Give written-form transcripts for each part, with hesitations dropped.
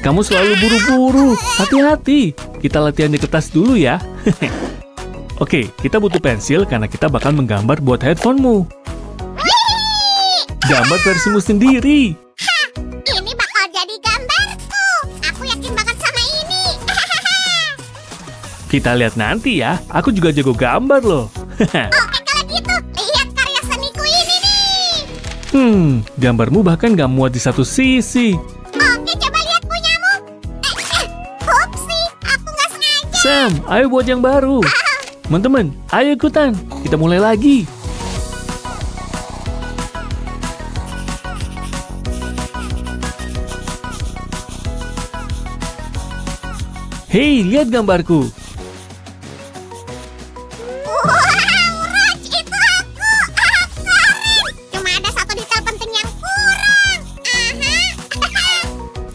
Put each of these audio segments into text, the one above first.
Kamu selalu buru-buru. Hati-hati. Kita latihan di kertas dulu ya. Oke, kita butuh pensil karena kita bakal menggambar buat headphone-mu. Gambar versimu sendiri. Ini bakal jadi gambarku. Aku yakin banget sama ini. Kita lihat nanti ya. Aku juga jago gambar loh. Oke, kalau gitu, lihat karya seniku ini nih. Gambarmu bahkan gak muat di satu sisi. Oke, coba lihat punyamu. Upsi, aku nggak sengaja. Sam, ayo buat yang baru. Teman-teman, ayo ikutan. Kita mulai lagi. Hei, lihat gambarku. Wow, Raj, itu aku. Keren. Cuma ada satu detail penting yang kurang.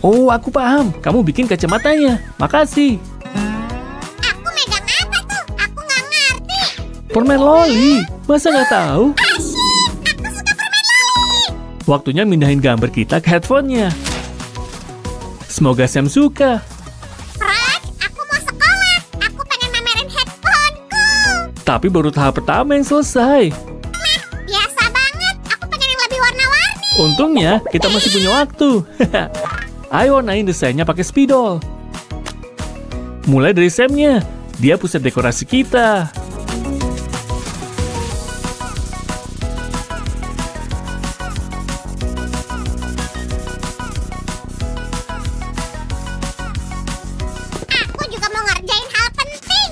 Oh, aku paham. Kamu bikin kacamatanya. Makasih. Aku megang apa tuh? Aku nggak ngerti. Permen loli. Masa nggak tahu? Asyik, aku suka permen loli. Waktunya mindahin gambar kita ke headphone-nya. Semoga Sam suka. Raj, aku mau sekolah. Aku pengen mamerin headphoneku. Tapi baru tahap pertama yang selesai. Biasa banget. Aku pengen yang lebih warna-warni. Untungnya kita masih punya waktu. Ayo warnain desainnya pakai spidol. Mulai dari Sam-nya. Dia pusat dekorasi kita. Aku juga mau ngerjain hal penting.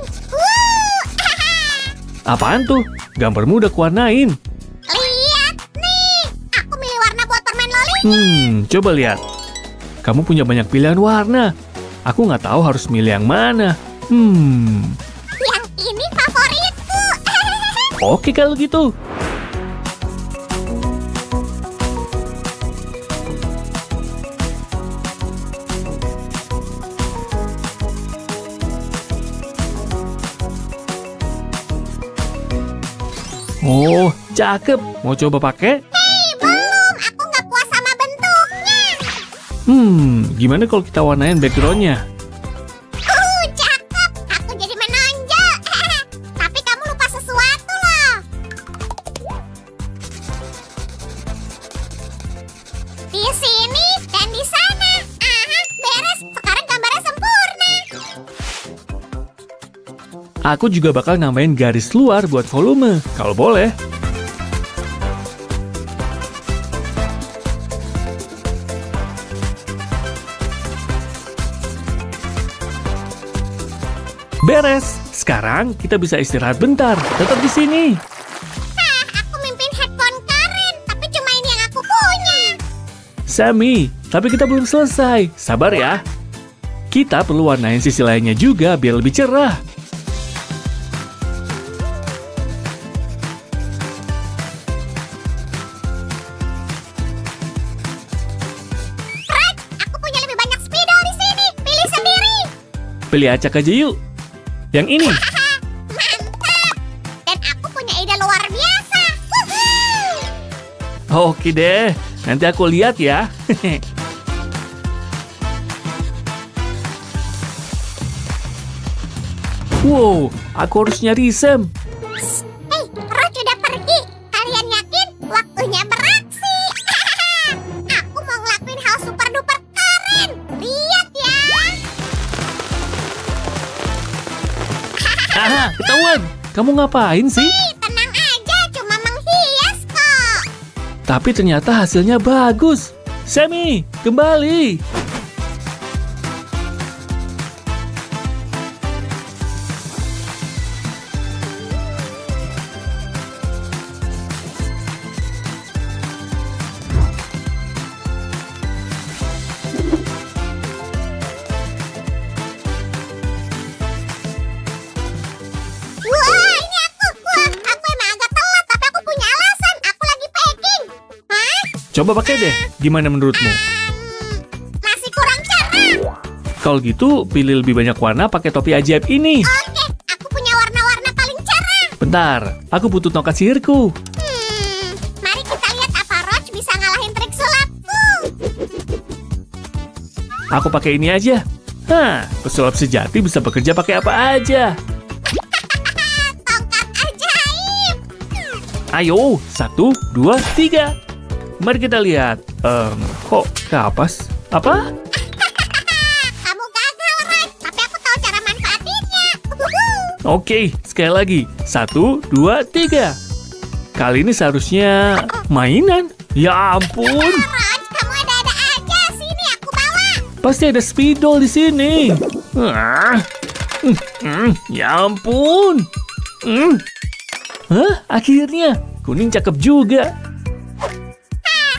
Apaan tuh? Gambarmu udah kuwarnain. Lihat nih. Aku milih warna buat permen loli. Coba lihat. Kamu punya banyak pilihan warna. Aku nggak tahu harus milih yang mana. Yang ini favoritku. Oke kalau gitu. Oh, cakep. Mau coba pakai? Hei, belum. Aku nggak puas sama bentuknya. Gimana kalau kita warnain background-nya? Cakep. Aku jadi menonjol. Tapi kamu lupa sesuatu loh. Di sini dan di sana. Beres. Sekarang gambarnya sempurna. Aku juga bakal nambahin garis luar buat volume, kalau boleh. Beres. Sekarang kita bisa istirahat bentar. Tetap di sini. Aku mimpin headphone keren. Tapi cuma ini yang aku punya. Sammy, tapi kita belum selesai. Sabar ya. Kita perlu warnain sisi lainnya juga biar lebih cerah. Raj, aku punya lebih banyak spidol di sini. Pilih sendiri. Pilih acak aja yuk. Yang ini. Mantap. Dan aku punya ide luar biasa. Oke deh. Nanti aku lihat ya. Wow, aku harus nyari Sam. Hei, Raj udah pergi. Kalian yakin waktunya beraksi? Aku mau ngelakuin hal super duper keren. Lihat ya. Aha, ketahuan. Kamu ngapain sih? Tenang aja, cuma menghias kok. Tapi ternyata hasilnya bagus. Sammy, kembali. Wah, ini aku. Wah, aku emang agak telat, tapi aku punya alasan. Aku lagi packing. Hah? Coba pakai deh. Gimana menurutmu? Masih kurang cerah. Kalau gitu, pilih lebih banyak warna pakai topi ajaib ini. Oke, aku punya warna-warna paling cerah. Bentar, aku butuh tongkat sihirku. Mari kita lihat apa Roach bisa ngalahin trik sulapku. Aku pakai ini aja. Hah, pesulap sejati bisa bekerja pakai apa aja. Tongkat ajaib. Ayo, 1, 2, 3. Mari kita lihat. Kok kapas? Apa? Kamu gagal, Raj. Tapi aku tahu cara manfaatinnya. Oke, sekali lagi. 1, 2, 3. Kali ini seharusnya mainan. Ya ampun. Raj, kamu ada-ada aja. Sini aku bawa. Pasti ada spidol di sini. Ya ampun. Hah, akhirnya. Kuning cakep juga.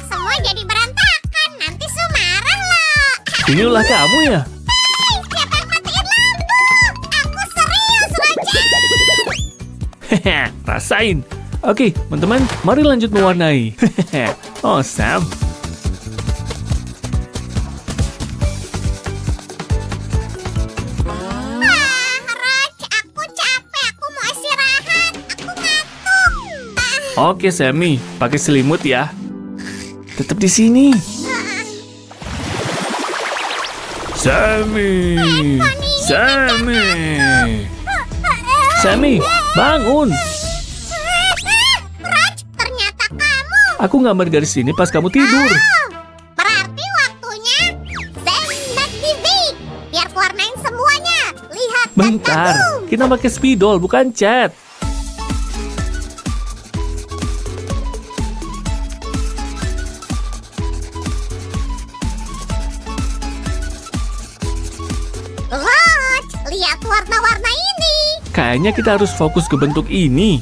Semua jadi berantakan. Nanti Su marah loh. Inilah kamu ya? Hei, siapa yang matiin lampu? Aku serius, Raja. Hehe, rasain. Oke, teman-teman, mari lanjut mewarnai. Oh, Sam. Raj, aku capek. Aku mau istirahat. Aku ngantuk. Oke, Sammy, pakai selimut ya. Tetap di sini. Sammy, Sammy, Sammy, bangun. Raj, ternyata kamu. Aku ngambil garis ini pas kamu tidur. Berarti waktunya Zenbat TV. Biar kuwarnain semuanya. Lihat dan Bentar, kagum. kita pakai spidol bukan cat. Raj, lihat warna-warna ini. Kayaknya kita harus fokus ke bentuk ini.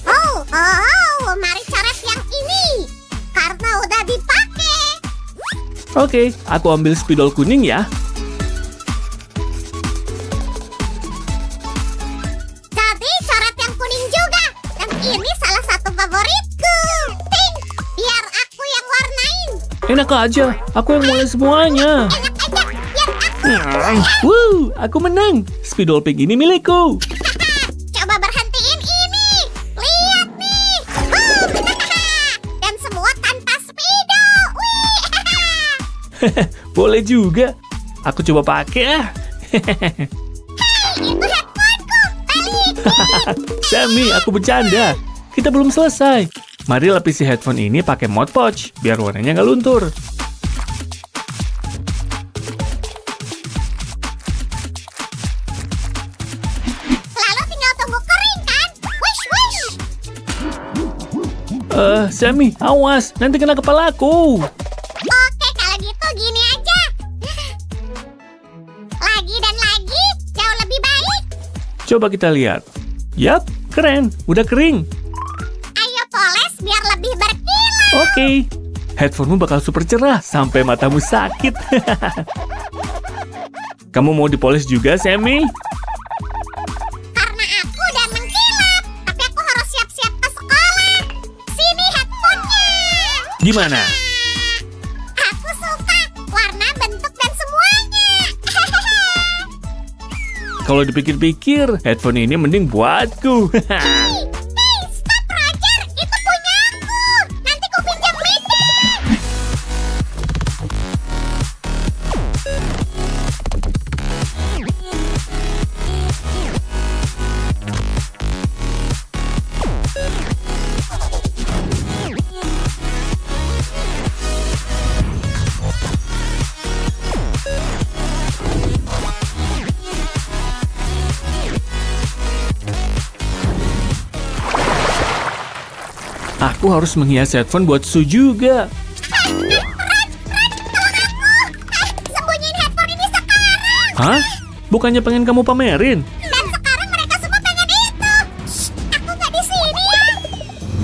Mari coret yang ini. Karena udah dipakai. Oke, aku ambil spidol kuning ya. Jadi coret yang kuning juga. Dan ini salah satu favoritku. Ting, biar aku yang warnain. Enak aja, aku yang mulai semuanya. Enak aja, biar aku. Aku menang. Spidol pink ini milikku. Coba berhentiin ini. Lihat nih. Dan semua tanpa spidol. Wih. Boleh juga. Aku coba pakai ah. Itu headphoneku. Balik. Sammy, aku bercanda. Kita belum selesai. Mari lapisi headphone ini pakai Mod Podge, biar warnanya nggak luntur. Lalu tinggal tunggu kering kan? Wish, wish. Sammy, awas, nanti kena kepalaku. Oke, kalau gitu gini aja. Lagi dan lagi, jauh lebih baik. Coba kita lihat. Yap, keren, udah kering. Ayo poles biar lebih berkilau. Oke, headphonemu bakal super cerah sampai matamu sakit. Kamu mau dipoles juga, Sammy? Karena aku udah mengkilap. Tapi aku harus siap-siap ke sekolah. Sini headphone-nya. Gimana? Aku suka warna, bentuk, dan semuanya. Kalau dipikir-pikir, headphone ini mending buatku. Hei, stop Roger. Itu punya aku. Nanti ku pinjam mainnya. Aku harus menghias headphone buat Su juga. Sembunyiin headphone ini sekarang. Hah? Bukannya pengen kamu pamerin? Dan sekarang mereka semua pengen itu. Shh, aku nggak di sini ya.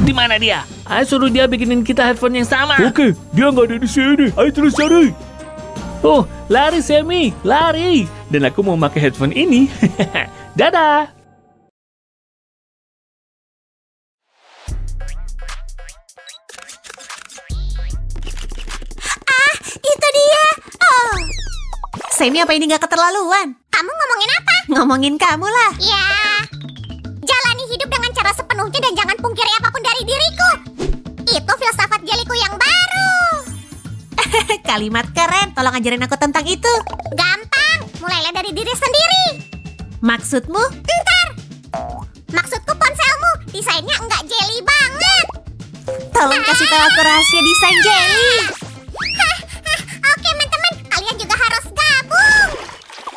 Di mana dia? Ayo suruh dia bikinin kita headphone yang sama. Oke, dia nggak ada di sini. Ayo terus cari. Oh, lari Sammy, lari. Dan aku mau pakai headphone ini. Dadah. Itu dia. Oh. Sammy, apa ini gak keterlaluan? Kamu ngomongin apa? Ngomongin kamu lah. Ya, jalani hidup dengan cara sepenuhnya dan jangan pungkiri apapun dari diriku. Itu filsafat jeliku yang baru. Kalimat keren, tolong ajarin aku tentang itu. Gampang, mulailah dari diri sendiri. Maksudmu? Ntar. Maksudku ponselmu, desainnya enggak jelly banget. Tolong kasih tahu aku rahasia desain jelly. Oke teman-teman, kalian juga harus gabung.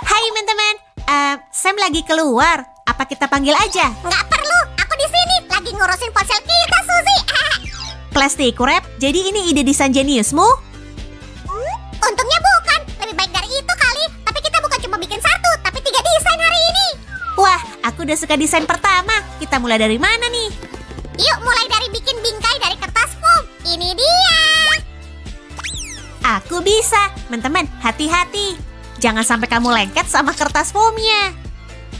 Hai teman-teman, Sam lagi keluar. Apa kita panggil aja? Nggak perlu, aku di sini lagi ngurusin ponsel kita, Suzy. Plastik wrap, jadi ini ide desain jeniusmu? Untungnya bukan, lebih baik dari itu kali. Tapi kita bukan cuma bikin satu, tapi 3 desain hari ini. Wah, aku udah suka desain pertama. Kita mulai dari mana nih? Yuk mulai dari bikin bingkai dari kertas foam. Ini dia. Aku bisa. Teman-teman, hati-hati. Jangan sampai kamu lengket sama kertas foamnya.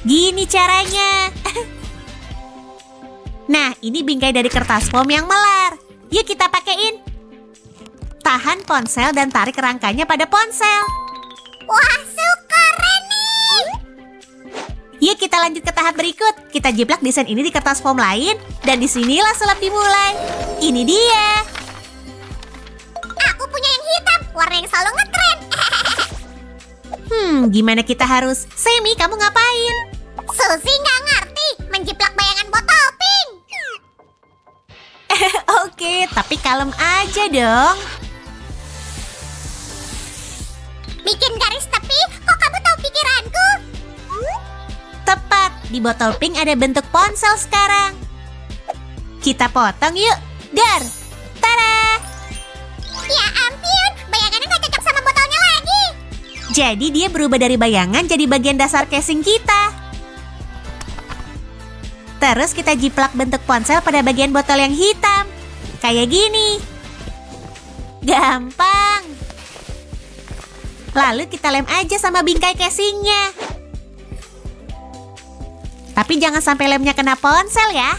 Gini caranya. Nah, ini bingkai dari kertas foam yang melar. Yuk kita pakein. Tahan ponsel dan tarik rangkanya pada ponsel. Wah, keren nih. Yuk kita lanjut ke tahap berikut. Kita jiplak desain ini di kertas foam lain. Dan disinilah sulap dimulai. Ini dia. Aku punya yang hitam, warna yang selalu ngetren. Gimana kita harus? Semi, kamu ngapain? Suzy nggak ngerti menjiplak bayangan botol pink. Oke, tapi kalem aja dong. Bikin garis tepi, kok kamu tahu pikiranku? Tepat, di botol pink ada bentuk ponsel sekarang. Kita potong yuk. Dar. Tada! Ya ampun, bayangannya nggak cocok sama botolnya lagi. Jadi dia berubah dari bayangan jadi bagian dasar casing kita. Terus kita jiplak bentuk ponsel pada bagian botol yang hitam. Kayak gini. Gampang. Lalu kita lem aja sama bingkai casingnya. Tapi jangan sampai lemnya kena ponsel ya.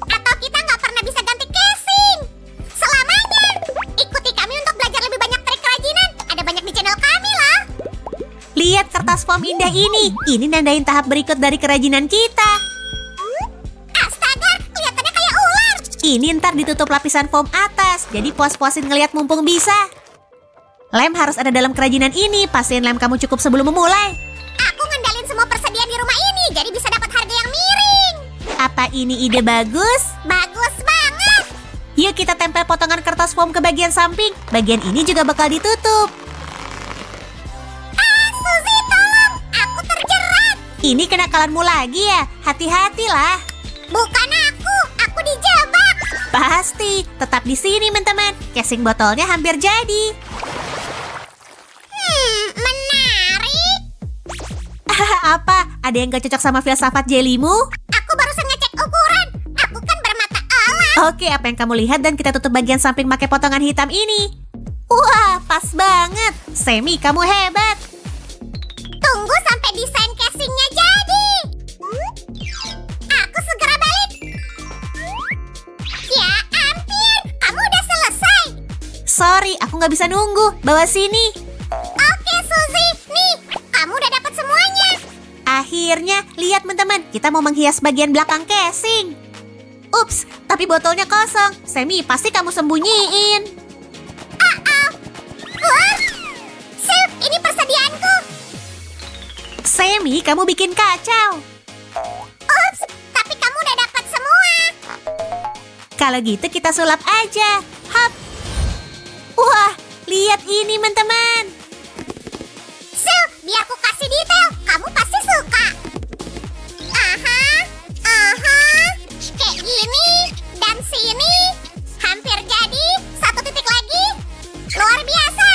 Atau kita nggak pernah bisa ganti casing selamanya. Ikuti kami untuk belajar lebih banyak trik kerajinan. Ada banyak di channel kami loh. Lihat kertas foam indah ini. Ini nandain tahap berikut dari kerajinan kita. Astaga, kelihatannya kayak ular. Ini ntar ditutup lapisan foam atas. Jadi puas-puasin ngeliat mumpung bisa. Lem harus ada dalam kerajinan ini. Pastiin lem kamu cukup sebelum memulai. Aku ngendalin semua persediaan di rumah ini, jadi bisa dapat harga yang miring. Apa ini ide bagus? Bagus banget. Yuk kita tempel potongan kertas foam ke bagian samping. Bagian ini juga bakal ditutup. Suzy, tolong. Aku terjerat. Ini kenakalanmu lagi ya? Hati-hatilah. Bukan aku dijebak. Pasti. Tetap di sini, teman-teman. Casing botolnya hampir jadi. Menarik. Apa? Ada yang gak cocok sama filsafat jelimu? Aku barusan ngecek ukuran. Aku kan bermata elang. Oke, apa yang kamu lihat dan kita tutup bagian samping pakai potongan hitam ini. Wah, pas banget. Semi, kamu hebat. Tunggu sampai desain casingnya jadi. Aku segera balik. Ya ampun, kamu udah selesai. Sorry, aku nggak bisa nunggu. Bawa sini. Oke Suzy, nih, kamu udah dapat semuanya. Akhirnya, lihat teman-teman, kita mau menghias bagian belakang casing. Ups, tapi botolnya kosong. Semi, pasti kamu sembunyiin. Wah, Sip, ini persediaanku. Semi, kamu bikin kacau. Ups, tapi kamu udah dapat semua. Kalau gitu kita sulap aja. Hap. Wah, lihat ini teman-teman. Sip, biar aku kasih detail, kamu pasti suka. Kayak gini, dan sini. Hampir jadi, 1 titik lagi. Luar biasa.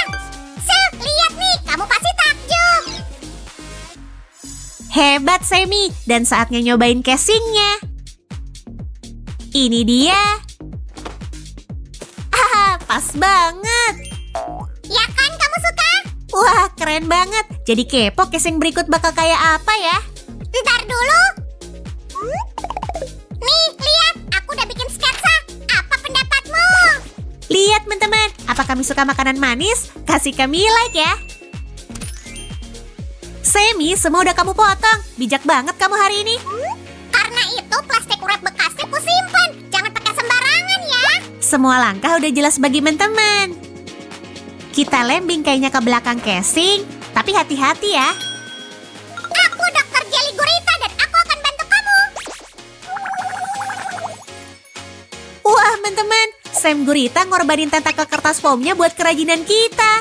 Sip, lihat nih, kamu pasti takjub. Hebat Semi, dan saatnya nyobain casingnya. Ini dia. Pas banget. Ya kan kamu suka? Wah, keren banget. Jadi kepo casing berikut bakal kayak apa ya? Ntar dulu. Nih, lihat, aku udah bikin sketsa. Apa pendapatmu? Lihat teman-teman, apa kami suka makanan manis? Kasih kami like ya. Semi, semua udah kamu potong. Bijak banget kamu hari ini. Karena itu plastik wrap bekasnya ku simpan. Jangan pakai sembarangan ya. Semua langkah udah jelas bagi teman-teman. Kita lem bingkainya ke belakang casing, tapi hati-hati ya. Aku Dokter Jelly Gurita dan aku akan bantu kamu. Wah, teman-teman, Sam Gurita ngorbanin tentakel kertas foamnya buat kerajinan kita.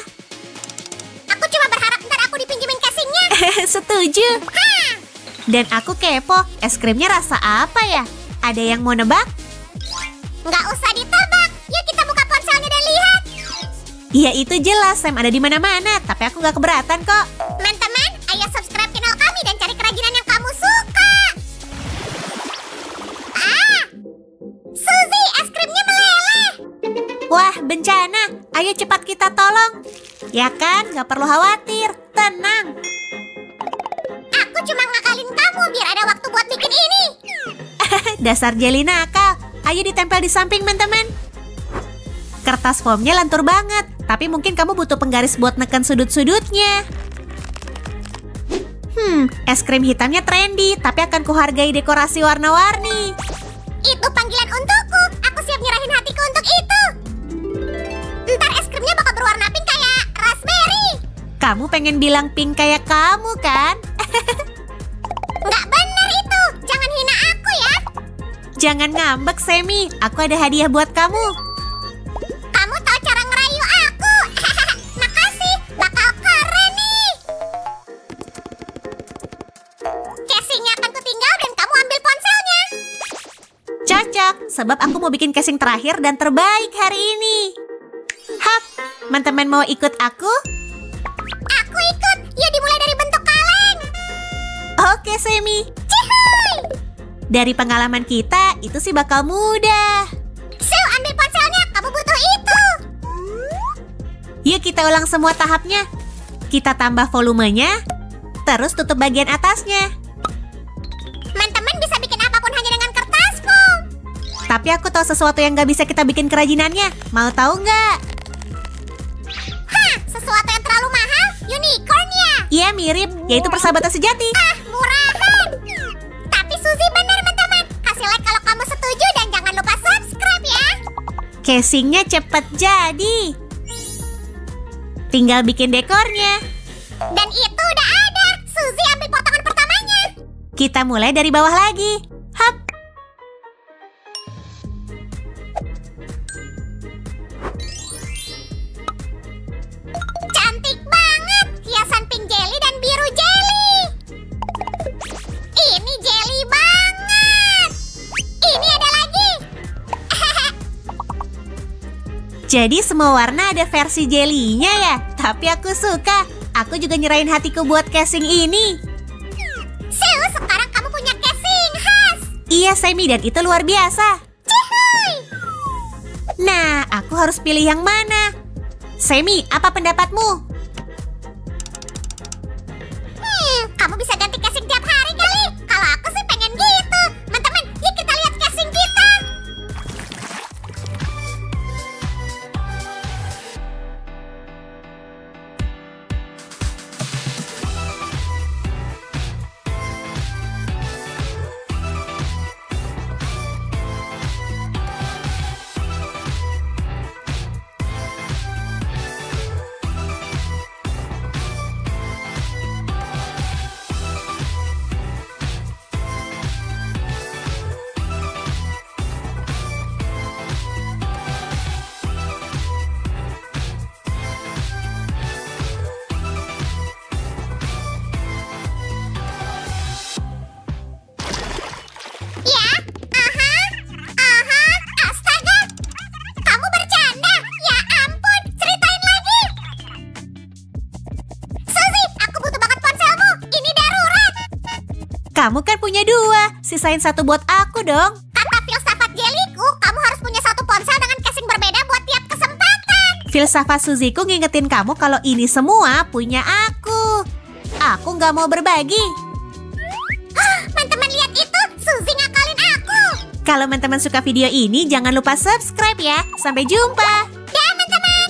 Aku cuma berharap ntar aku dipinjemin casingnya. Setuju. Dan aku kepo, es krimnya rasa apa ya? Ada yang mau nebak? Nggak usah ditebak. Yuk kita buka ponselnya dan lihat. Ya itu jelas, Sam ada di mana-mana, tapi aku nggak keberatan kok. Teman-teman, ayo subscribe channel kami dan cari kerajinan yang kamu suka. Suzy, es krimnya meleleh. Wah, bencana. Ayo cepat kita tolong. Ya kan, nggak perlu khawatir. Tenang. Aku cuma ngakalin kamu biar ada waktu buat bikin ini. Dasar Jelly nakal. Ayo ditempel di samping, teman-teman. Kertas foamnya lentur banget, tapi mungkin kamu butuh penggaris buat neken sudut-sudutnya. Es krim hitamnya trendy, tapi akan kuhargai dekorasi warna-warni. Itu panggilan untukku. Aku siap nyerahin hatiku untuk itu. Ntar es krimnya bakal berwarna pink kayak raspberry. Kamu pengen bilang pink kayak kamu, kan? Nggak bener itu. Jangan hina aku ya. Jangan ngambek, Semi. Aku ada hadiah buat kamu. Kamu tahu cara ngerayu aku. Makasih. Bakal keren nih. Casingnya akan kutinggal dan kamu ambil ponselnya. Cocok, sebab aku mau bikin casing terakhir dan terbaik hari ini. Hap, teman-teman mau ikut aku? Aku ikut. Yuk dimulai dari bentuk kaleng. Oke, Semi. Cihuy. Dari pengalaman kita, itu sih bakal mudah. Su, ambil ponselnya. Kamu butuh itu. Yuk kita ulang semua tahapnya. Kita tambah volumenya, terus tutup bagian atasnya. Teman-teman bisa bikin apapun hanya dengan kertas foam. Tapi aku tahu sesuatu yang gak bisa kita bikin kerajinannya. Mau tahu nggak? Hah, sesuatu yang terlalu mahal? Unicorn ya? Iya, mirip. Yaitu persahabatan sejati. Murahan. Tapi Suzy benar, teman-teman. Kasih like kalau kamu setuju dan jangan lupa subscribe ya. Casingnya cepet jadi. Tinggal bikin dekornya. Dan itu udah ada. Suzy ambil potongan pertamanya. Kita mulai dari bawah lagi. Hap. Cantik banget. Hiasan pink jelly dan biru jelly. Ini jelly banget. Ini ada lagi. Jadi semua warna ada versi jelinya ya. Tapi aku suka. Aku juga nyerahin hatiku buat casing ini. Su, sekarang kamu punya casing khas. Iya, Semi, dan itu luar biasa. Cihuy. Nah, aku harus pilih yang mana? Semi, apa pendapatmu? Kamu bisa ganti casing tiap hari kali. Kalau aku sih pengen gitu. Teman-teman, yuk kita lihat casing kita. Ya, astaga. Kamu bercanda? Ya ampun, ceritain lagi. Suzy, aku butuh banget ponselmu. Ini darurat. Kamu kan punya 2. Sisain 1 buat aku dong. Kata filsafat Jellyku, kamu harus punya satu ponsel dengan casing berbeda buat tiap kesempatan. Filsafat Suziku ngingetin kamu kalau ini semua punya aku. Aku nggak mau berbagi. Teman-teman lihat itu, Suzy ngakalin aku. Kalau teman-teman suka video ini, jangan lupa subscribe ya. Sampai jumpa. Dan teman-teman.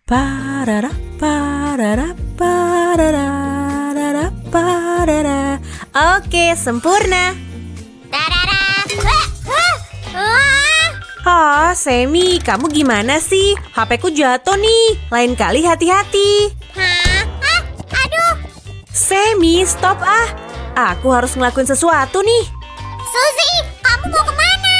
Parara, parara, parara, parara, parara. Oke, sempurna. Tarara. Ah, Semi, kamu gimana sih? HP-ku jatuh nih. Lain kali hati-hati. Hah? Ah, aduh. Semi, stop ah. Aku harus ngelakuin sesuatu nih. Suzy, kamu mau kemana?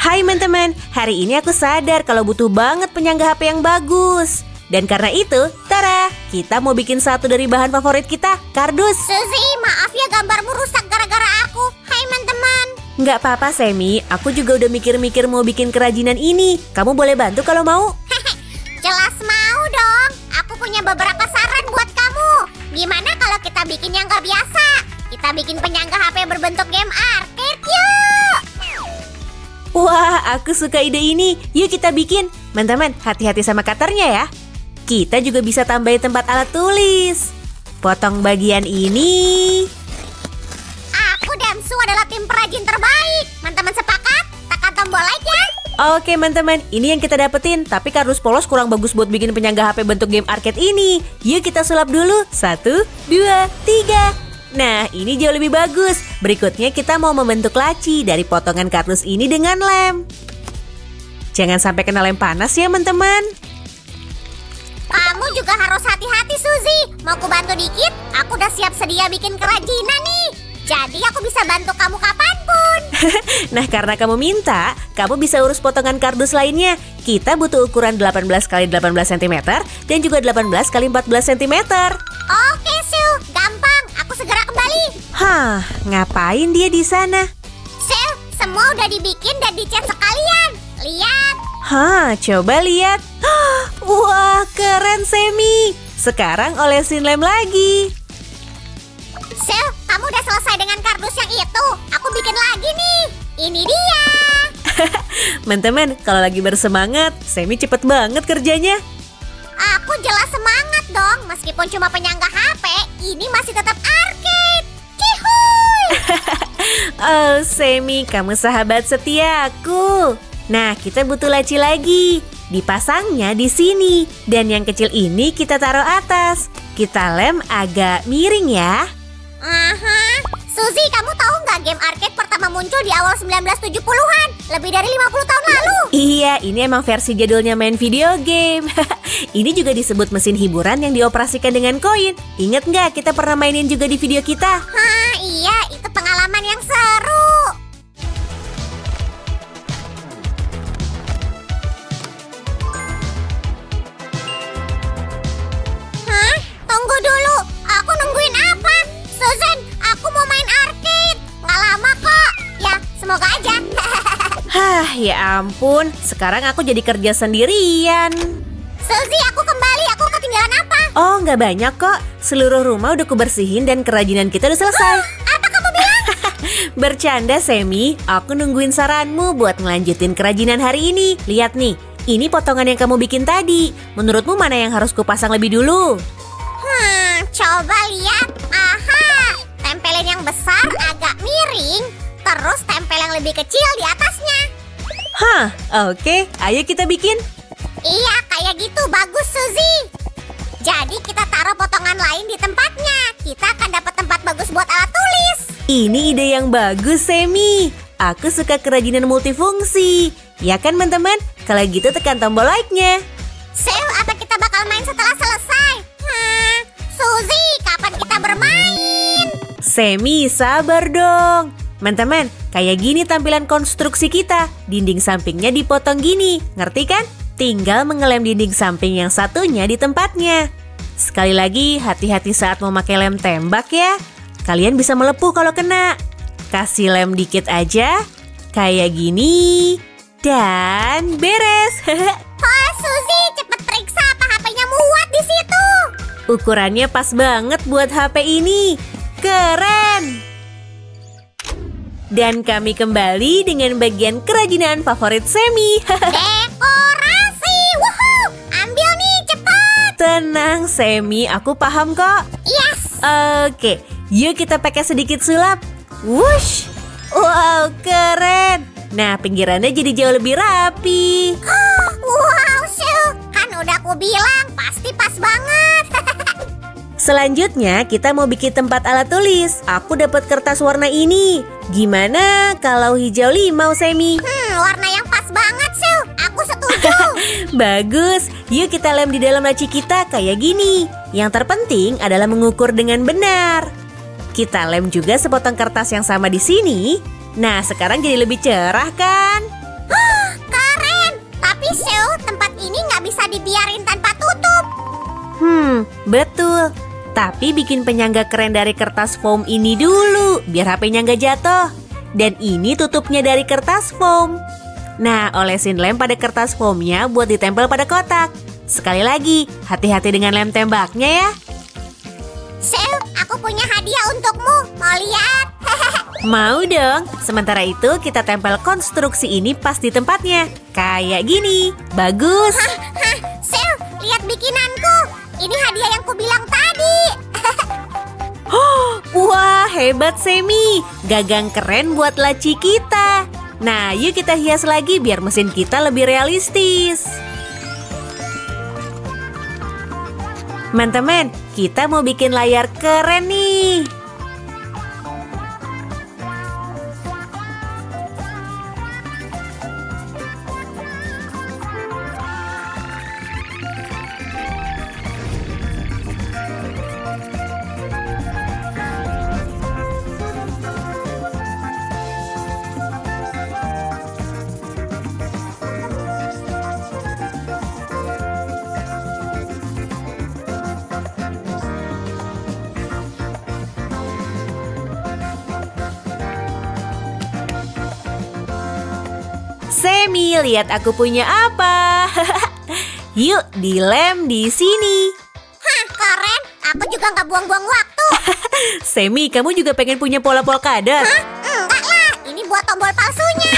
Hai teman-teman, hari ini aku sadar kalau butuh banget penyangga HP yang bagus. Dan karena itu, tara, kita mau bikin satu dari bahan favorit kita, kardus. Suzy, maaf ya gambarmu rusak gara-gara aku. Hai teman-teman. Nggak apa-apa, Semi. Aku juga udah mikir-mikir mau bikin kerajinan ini. Kamu boleh bantu kalau mau. Jelas mau dong. Aku punya beberapa saran buat kamu. Gimana kalau kita bikin yang nggak biasa? Kita bikin penyangga HP berbentuk game arcade yuk. Wah, aku suka ide ini. Yuk kita bikin. Teman-teman, hati-hati sama cutternya ya. Kita juga bisa tambahin tempat alat tulis. Potong bagian ini. Aku dan Su adalah tim perajin terbaik. Teman-teman sepakat? Tekan tombol like ya. Oke teman-teman, ini yang kita dapetin. Tapi kardus polos kurang bagus buat bikin penyangga HP bentuk game arcade ini. Yuk kita sulap dulu. 1, 2, 3. Nah, ini jauh lebih bagus. Berikutnya kita mau membentuk laci dari potongan kardus ini dengan lem. Jangan sampai kena lem panas ya teman-teman. Kamu juga harus hati-hati, Suzy. Mau ku bantu dikit? Aku udah siap sedia bikin kerajinan nih. Jadi aku bisa bantu kamu kapanpun. Nah, karena kamu minta, kamu bisa urus potongan kardus lainnya. Kita butuh ukuran 18 x 18 cm dan juga 18 x 14 cm. Oke, Su. Gampang. Aku segera kembali. Hah, ngapain dia di sana? Su, semua udah dibikin dan dicat sekalian. Lihat. Hah, coba lihat. Wah, keren Semi. Sekarang olesin lem lagi. Su, kamu udah selesai dengan kardus yang itu. Aku bikin lagi nih. Ini dia. Teman-teman, kalau lagi bersemangat, Semi cepet banget kerjanya. Aku jelas semangat dong. Meskipun cuma penyangga HP, ini masih tetap arcade. Cihuy. Oh, Semi, kamu sahabat setiaku. Nah, kita butuh laci lagi. Dipasangnya di sini. Dan yang kecil ini kita taruh atas. Kita lem agak miring ya. Suzy, kamu tahu nggak game arcade pertama muncul di awal 1970-an? Lebih dari 50 tahun lalu. Iya, ini emang versi jadulnya main video game. Ini juga disebut mesin hiburan yang dioperasikan dengan koin. Ingat nggak kita pernah mainin juga di video kita? Hah, iya, itu pengalaman yang seru. Hah? Tunggu dulu, aku nungguin apa? Susan, aku mau main arcade. Nggak lama kok. Ya, semoga aja. Hah, ya ampun. Sekarang aku jadi kerja sendirian. Suzy, aku kembali. Aku ketinggalan apa? Oh, nggak banyak kok. Seluruh rumah udah kubersihin dan kerajinan kita udah selesai. Apa kamu bilang? Bercanda, Semi. Aku nungguin saranmu buat ngelanjutin kerajinan hari ini. Lihat nih, ini potongan yang kamu bikin tadi. Menurutmu mana yang harus kupasang lebih dulu? Coba lihat. Aha, tempelin yang besar agak miring. Terus tempel yang lebih kecil di atasnya. Hah, oke. Ayo kita bikin. Iya, kayak gitu. Bagus, Suzy. Jadi kita taruh potongan lain di tempatnya. Kita akan dapat tempat bagus buat alat tulis. Ini ide yang bagus, Semi. Aku suka kerajinan multifungsi. Ya kan, teman-teman? Kalau gitu tekan tombol like-nya. Sel, apa kita bakal main setelah selesai? Suzy, kapan kita bermain? Semi, sabar dong. Teman-teman, kayak gini tampilan konstruksi kita. Dinding sampingnya dipotong gini, ngerti kan? Tinggal mengelem dinding samping yang satunya di tempatnya. Sekali lagi, hati-hati saat mau pakai lem tembak ya. Kalian bisa melepuh kalau kena. Kasih lem dikit aja, kayak gini. Dan beres. Oh, Suzy, cepet periksa apa HP-nya muat di situ. Ukurannya pas banget buat HP ini. Keren! Dan kami kembali dengan bagian kerajinan favorit Semi. Dekorasi, wuhuu! Ambil nih, cepat! Tenang, Semi, aku paham kok. Yes! Oke, yuk kita pakai sedikit sulap. Wush! Wow, keren! Nah, pinggirannya jadi jauh lebih rapi. Wow, Su! Kan udah aku bilang, pasti pas banget. Selanjutnya kita mau bikin tempat alat tulis. Aku dapat kertas warna ini. Gimana kalau hijau limau, Semi? Warna yang pas banget, Sil. Aku setuju. Bagus, yuk kita lem di dalam laci kita kayak gini. Yang terpenting adalah mengukur dengan benar. Kita lem juga sepotong kertas yang sama di sini. Nah, sekarang jadi lebih cerah kan? Keren. Tapi Sil, tempat ini nggak bisa dibiarin tanpa tutup. Betul. Tapi bikin penyangga keren dari kertas foam ini dulu, biar HP-nya nggak jatuh. Dan ini tutupnya dari kertas foam. Nah, olesin lem pada kertas foamnya buat ditempel pada kotak. Sekali lagi, hati-hati dengan lem tembaknya ya. Sil, aku punya hadiah untukmu. Mau lihat? Mau dong. Sementara itu kita tempel konstruksi ini pas di tempatnya. Kayak gini. Bagus. Sil, lihat bikinanku. Ini hadiah yang kubilang tadi. Wah, hebat Semi. Gagang keren buat laci kita. Nah, yuk kita hias lagi biar mesin kita lebih realistis. Teman-teman, kita mau bikin layar keren nih. Semi, lihat aku punya apa. Yuk, dilem di sini. Keren. Aku juga nggak buang-buang waktu. Semi, kamu juga pengen punya pola polkadot? Enggak lah, ini buat tombol palsunya.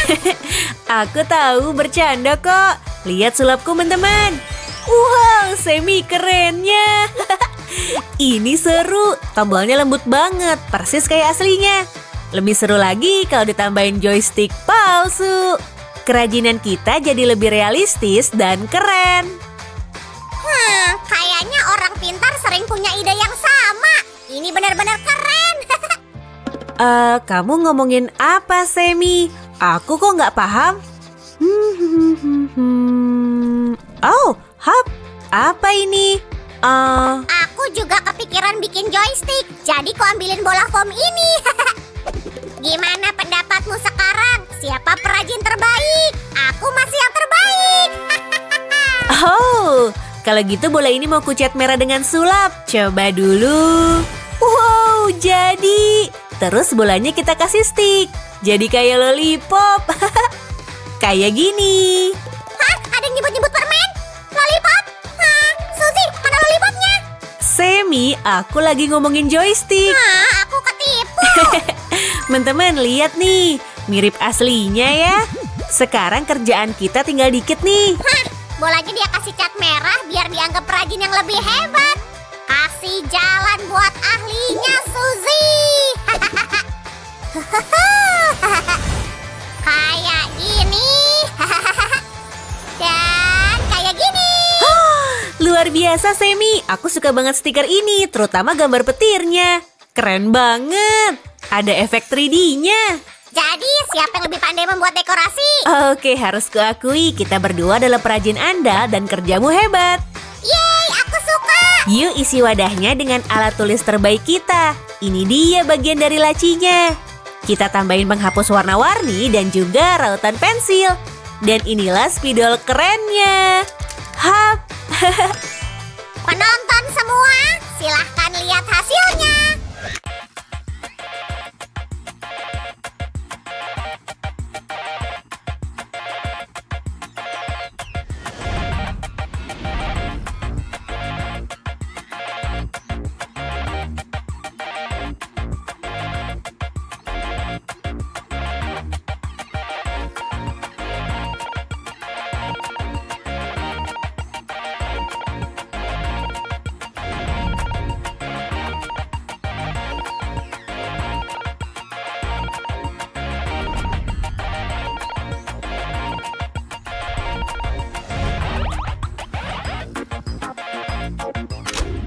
Aku tahu, bercanda kok. Lihat sulapku, teman-teman. Wow, Semi kerennya. Ini seru, tombolnya lembut banget, persis kayak aslinya. Lebih seru lagi kalau ditambahin joystick palsu. Kerajinan kita jadi lebih realistis dan keren. Kayaknya orang pintar sering punya ide yang sama. Ini benar-benar keren. Kamu ngomongin apa, Semi? Aku kok nggak paham. Oh, hap. Apa ini? Aku juga kepikiran bikin joystick. Jadi ku ambilin bola foam ini. Gimana pendapatmu sekarang? Siapa perajin terbaik? Aku masih yang terbaik. Oh, kalau gitu bola ini mau kucat merah dengan sulap. Coba dulu. Wow, jadi. Terus bolanya kita kasih stick. Jadi kayak lollipop. Kayak gini. Ada yang nyebut-nyebut permen? Lollipop? Suzy, mana lollipopnya? Semi, aku lagi ngomongin joystick. Aku ketipu. Teman-teman, lihat nih. Mirip aslinya ya. Sekarang kerjaan kita tinggal dikit nih. Bolanya dia kasih cat merah biar dianggap perajin yang lebih hebat. Kasih jalan buat ahlinya, Suzy. Kayak gini. Dan kayak gini. Luar biasa, Semi. Aku suka banget stiker ini, terutama gambar petirnya. Keren banget. Ada efek 3D-nya. Jadi, siapa yang lebih pandai membuat dekorasi? Oke, harus kuakui kita berdua adalah perajin andal dan kerjamu hebat. Yeay, aku suka. Yuk isi wadahnya dengan alat tulis terbaik kita. Ini dia bagian dari lacinya. Kita tambahin penghapus warna-warni dan juga rautan pensil. Dan inilah spidol kerennya. Hap. Penonton semua, silahkan lihat hasilnya.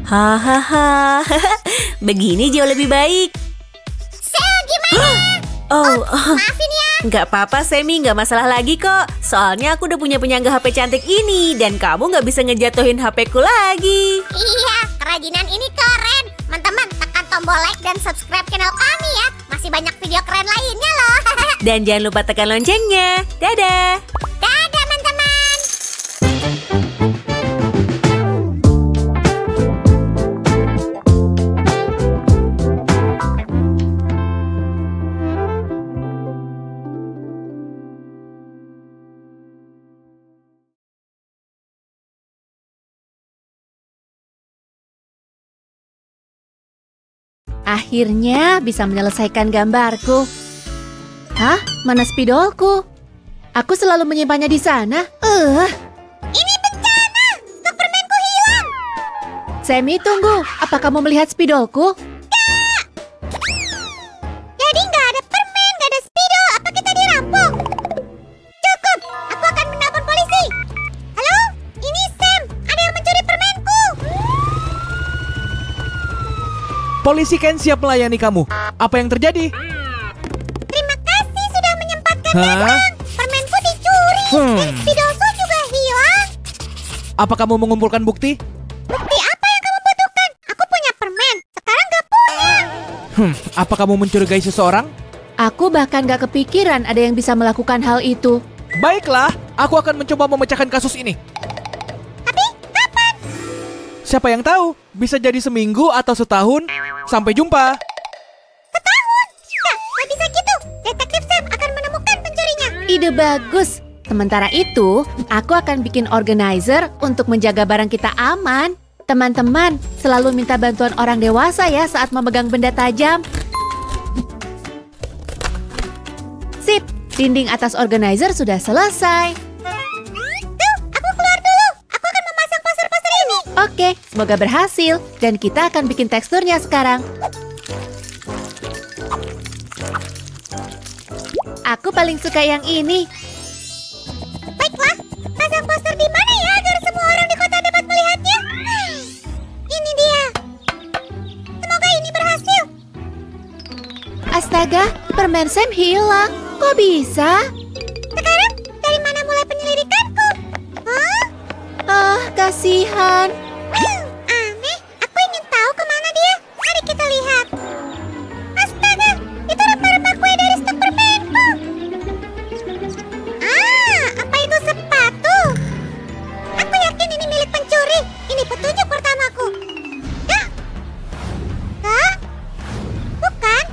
Hahaha, begini jauh lebih baik. Sel, gimana? Maafin ya. Nggak apa-apa, Semi. Nggak masalah lagi kok. Soalnya aku udah punya penyangga HP cantik ini. Dan kamu nggak bisa ngejatuhin HP-ku lagi. Iya, kerajinan ini keren. Teman-teman, tekan tombol like dan subscribe channel kami ya. Masih banyak video keren lainnya loh. Dan jangan lupa tekan loncengnya. Dadah! Dadah, teman-teman. Akhirnya bisa menyelesaikan gambarku. Hah? Mana spidolku? Aku selalu menyimpannya di sana. Ini bencana. Stok permenku hilang. Semi, tunggu. Apa kamu melihat spidolku? Jadi nggak ada permen, nggak ada spidol. Apa kita dirampok? Cukup. Aku akan menelpon polisi. Halo? Ini Sam. Ada yang mencuri permenku. Polisi Ken siap melayani kamu. Apa yang terjadi? Terima kasih sudah menyempatkan Hah? datang. Permenku dicuri. Dan spidolku juga hilang. Apa kamu mengumpulkan bukti? Bukti apa yang kamu butuhkan? Aku punya permen. Sekarang nggak punya. Apa kamu mencurigai seseorang? Aku bahkan gak kepikiran ada yang bisa melakukan hal itu. Baiklah, aku akan mencoba memecahkan kasus ini. Tapi kapan? Siapa yang tahu? Bisa jadi seminggu atau setahun. Sampai jumpa. Setahun? Nggak bisa gitu. Detektif Sam akan menemukan pencurinya. Ide bagus. Sementara itu, aku akan bikin organizer untuk menjaga barang kita aman. Teman-teman, selalu minta bantuan orang dewasa ya saat memegang benda tajam. Sip, dinding atas organizer sudah selesai. Tuh, aku keluar dulu. Aku akan memasang poster-poster ini. Oke, semoga berhasil. Dan kita akan bikin teksturnya sekarang. Aku paling suka yang ini. Baiklah, pasang poster di mana ya agar semua orang di kota dapat melihatnya? Ini dia. Semoga ini berhasil. Astaga, permen Sam hilang. Kok bisa? Sekarang, dari mana mulai penyelidikanku? Hah? Ah, kasihan. Aneh, aku ingin tahu kemana dia. Mari kita lihat. Astaga, itu rempah-rempah kue dari stok permenku. Apa itu sepatu? Aku yakin ini milik pencuri. Ini petunjuk pertamaku. Kak? Bukan?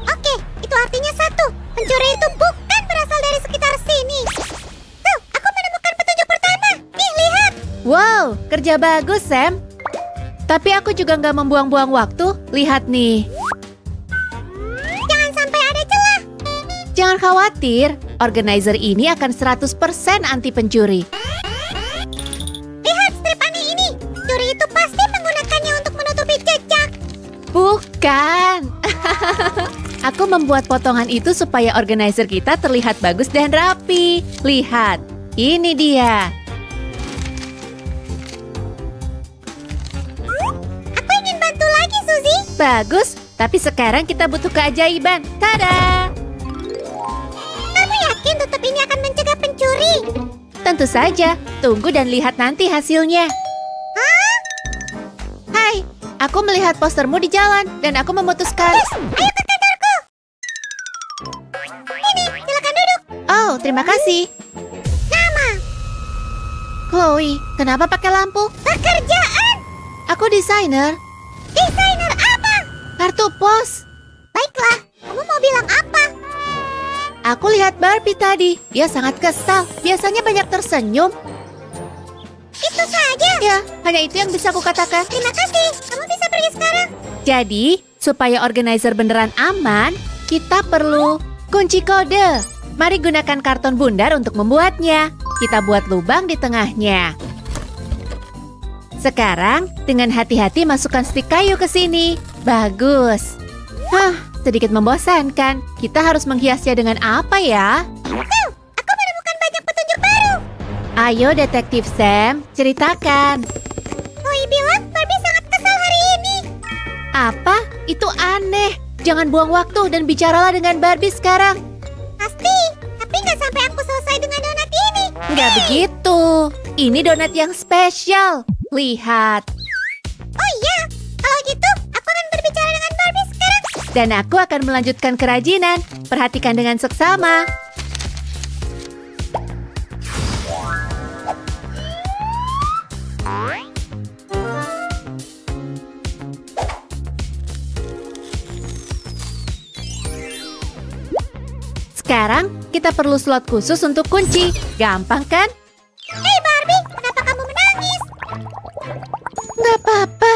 Oke, itu artinya satu. Pencuri itu bukan berasal dari sekitar sini. Tuh, aku menemukan petunjuk pertama. Nih, lihat. Wow, kerja bagus, Sam. Tapi aku juga nggak membuang-buang waktu. Lihat nih. Jangan sampai ada celah. Jangan khawatir, organizer ini akan 100% anti pencuri. Lihat strip aneh ini. Pencuri itu pasti menggunakannya untuk menutupi jejak. Bukan. Aku membuat potongan itu supaya organizer kita terlihat bagus dan rapi. Lihat, ini dia. Aku ingin bantu lagi, Suzy. Bagus, tapi sekarang kita butuh keajaiban. Tada! Kamu yakin tutup ini akan mencegah pencuri? Tentu saja, tunggu dan lihat nanti hasilnya. Hah? Hai, aku melihat postermu di jalan dan aku memutuskan. Ayo ke kantorku. Ini, silakan duduk. Oh, terima kasih. Nama, Chloe, kenapa pakai lampu? pekerjaan, Aku desainer. desainer apa? Kartu pos. Baiklah, kamu mau bilang apa? Aku lihat Barbie tadi. Dia sangat kesal. Biasanya banyak tersenyum. Itu saja. Ya, hanya itu yang bisa aku katakan. Terima kasih. Kamu bisa pergi sekarang. Jadi, supaya organizer beneran aman, kita perlu kunci kode. Mari gunakan karton bundar untuk membuatnya. Kita buat lubang di tengahnya. Sekarang, dengan hati-hati masukkan stik kayu ke sini. Bagus. Sedikit membosankan. Kita harus menghiasnya dengan apa ya? Aku menemukan banyak petunjuk baru. Ayo, Detektif Sam, ceritakan. Chloe bilang Barbie sangat Apa? Itu aneh. Jangan buang waktu dan bicaralah dengan Barbie sekarang. Pasti, tapi nggak sampai aku selesai dengan donat ini. Nggak begitu. Ini donat yang spesial. Lihat. Oh iya, kalau gitu aku akan berbicara dengan Barbie sekarang. Dan aku akan melanjutkan kerajinan. Perhatikan dengan seksama. Sekarang kita perlu slot khusus untuk kunci. Gampang kan? Hei Barbie, kenapa kamu menangis? Nggak apa-apa.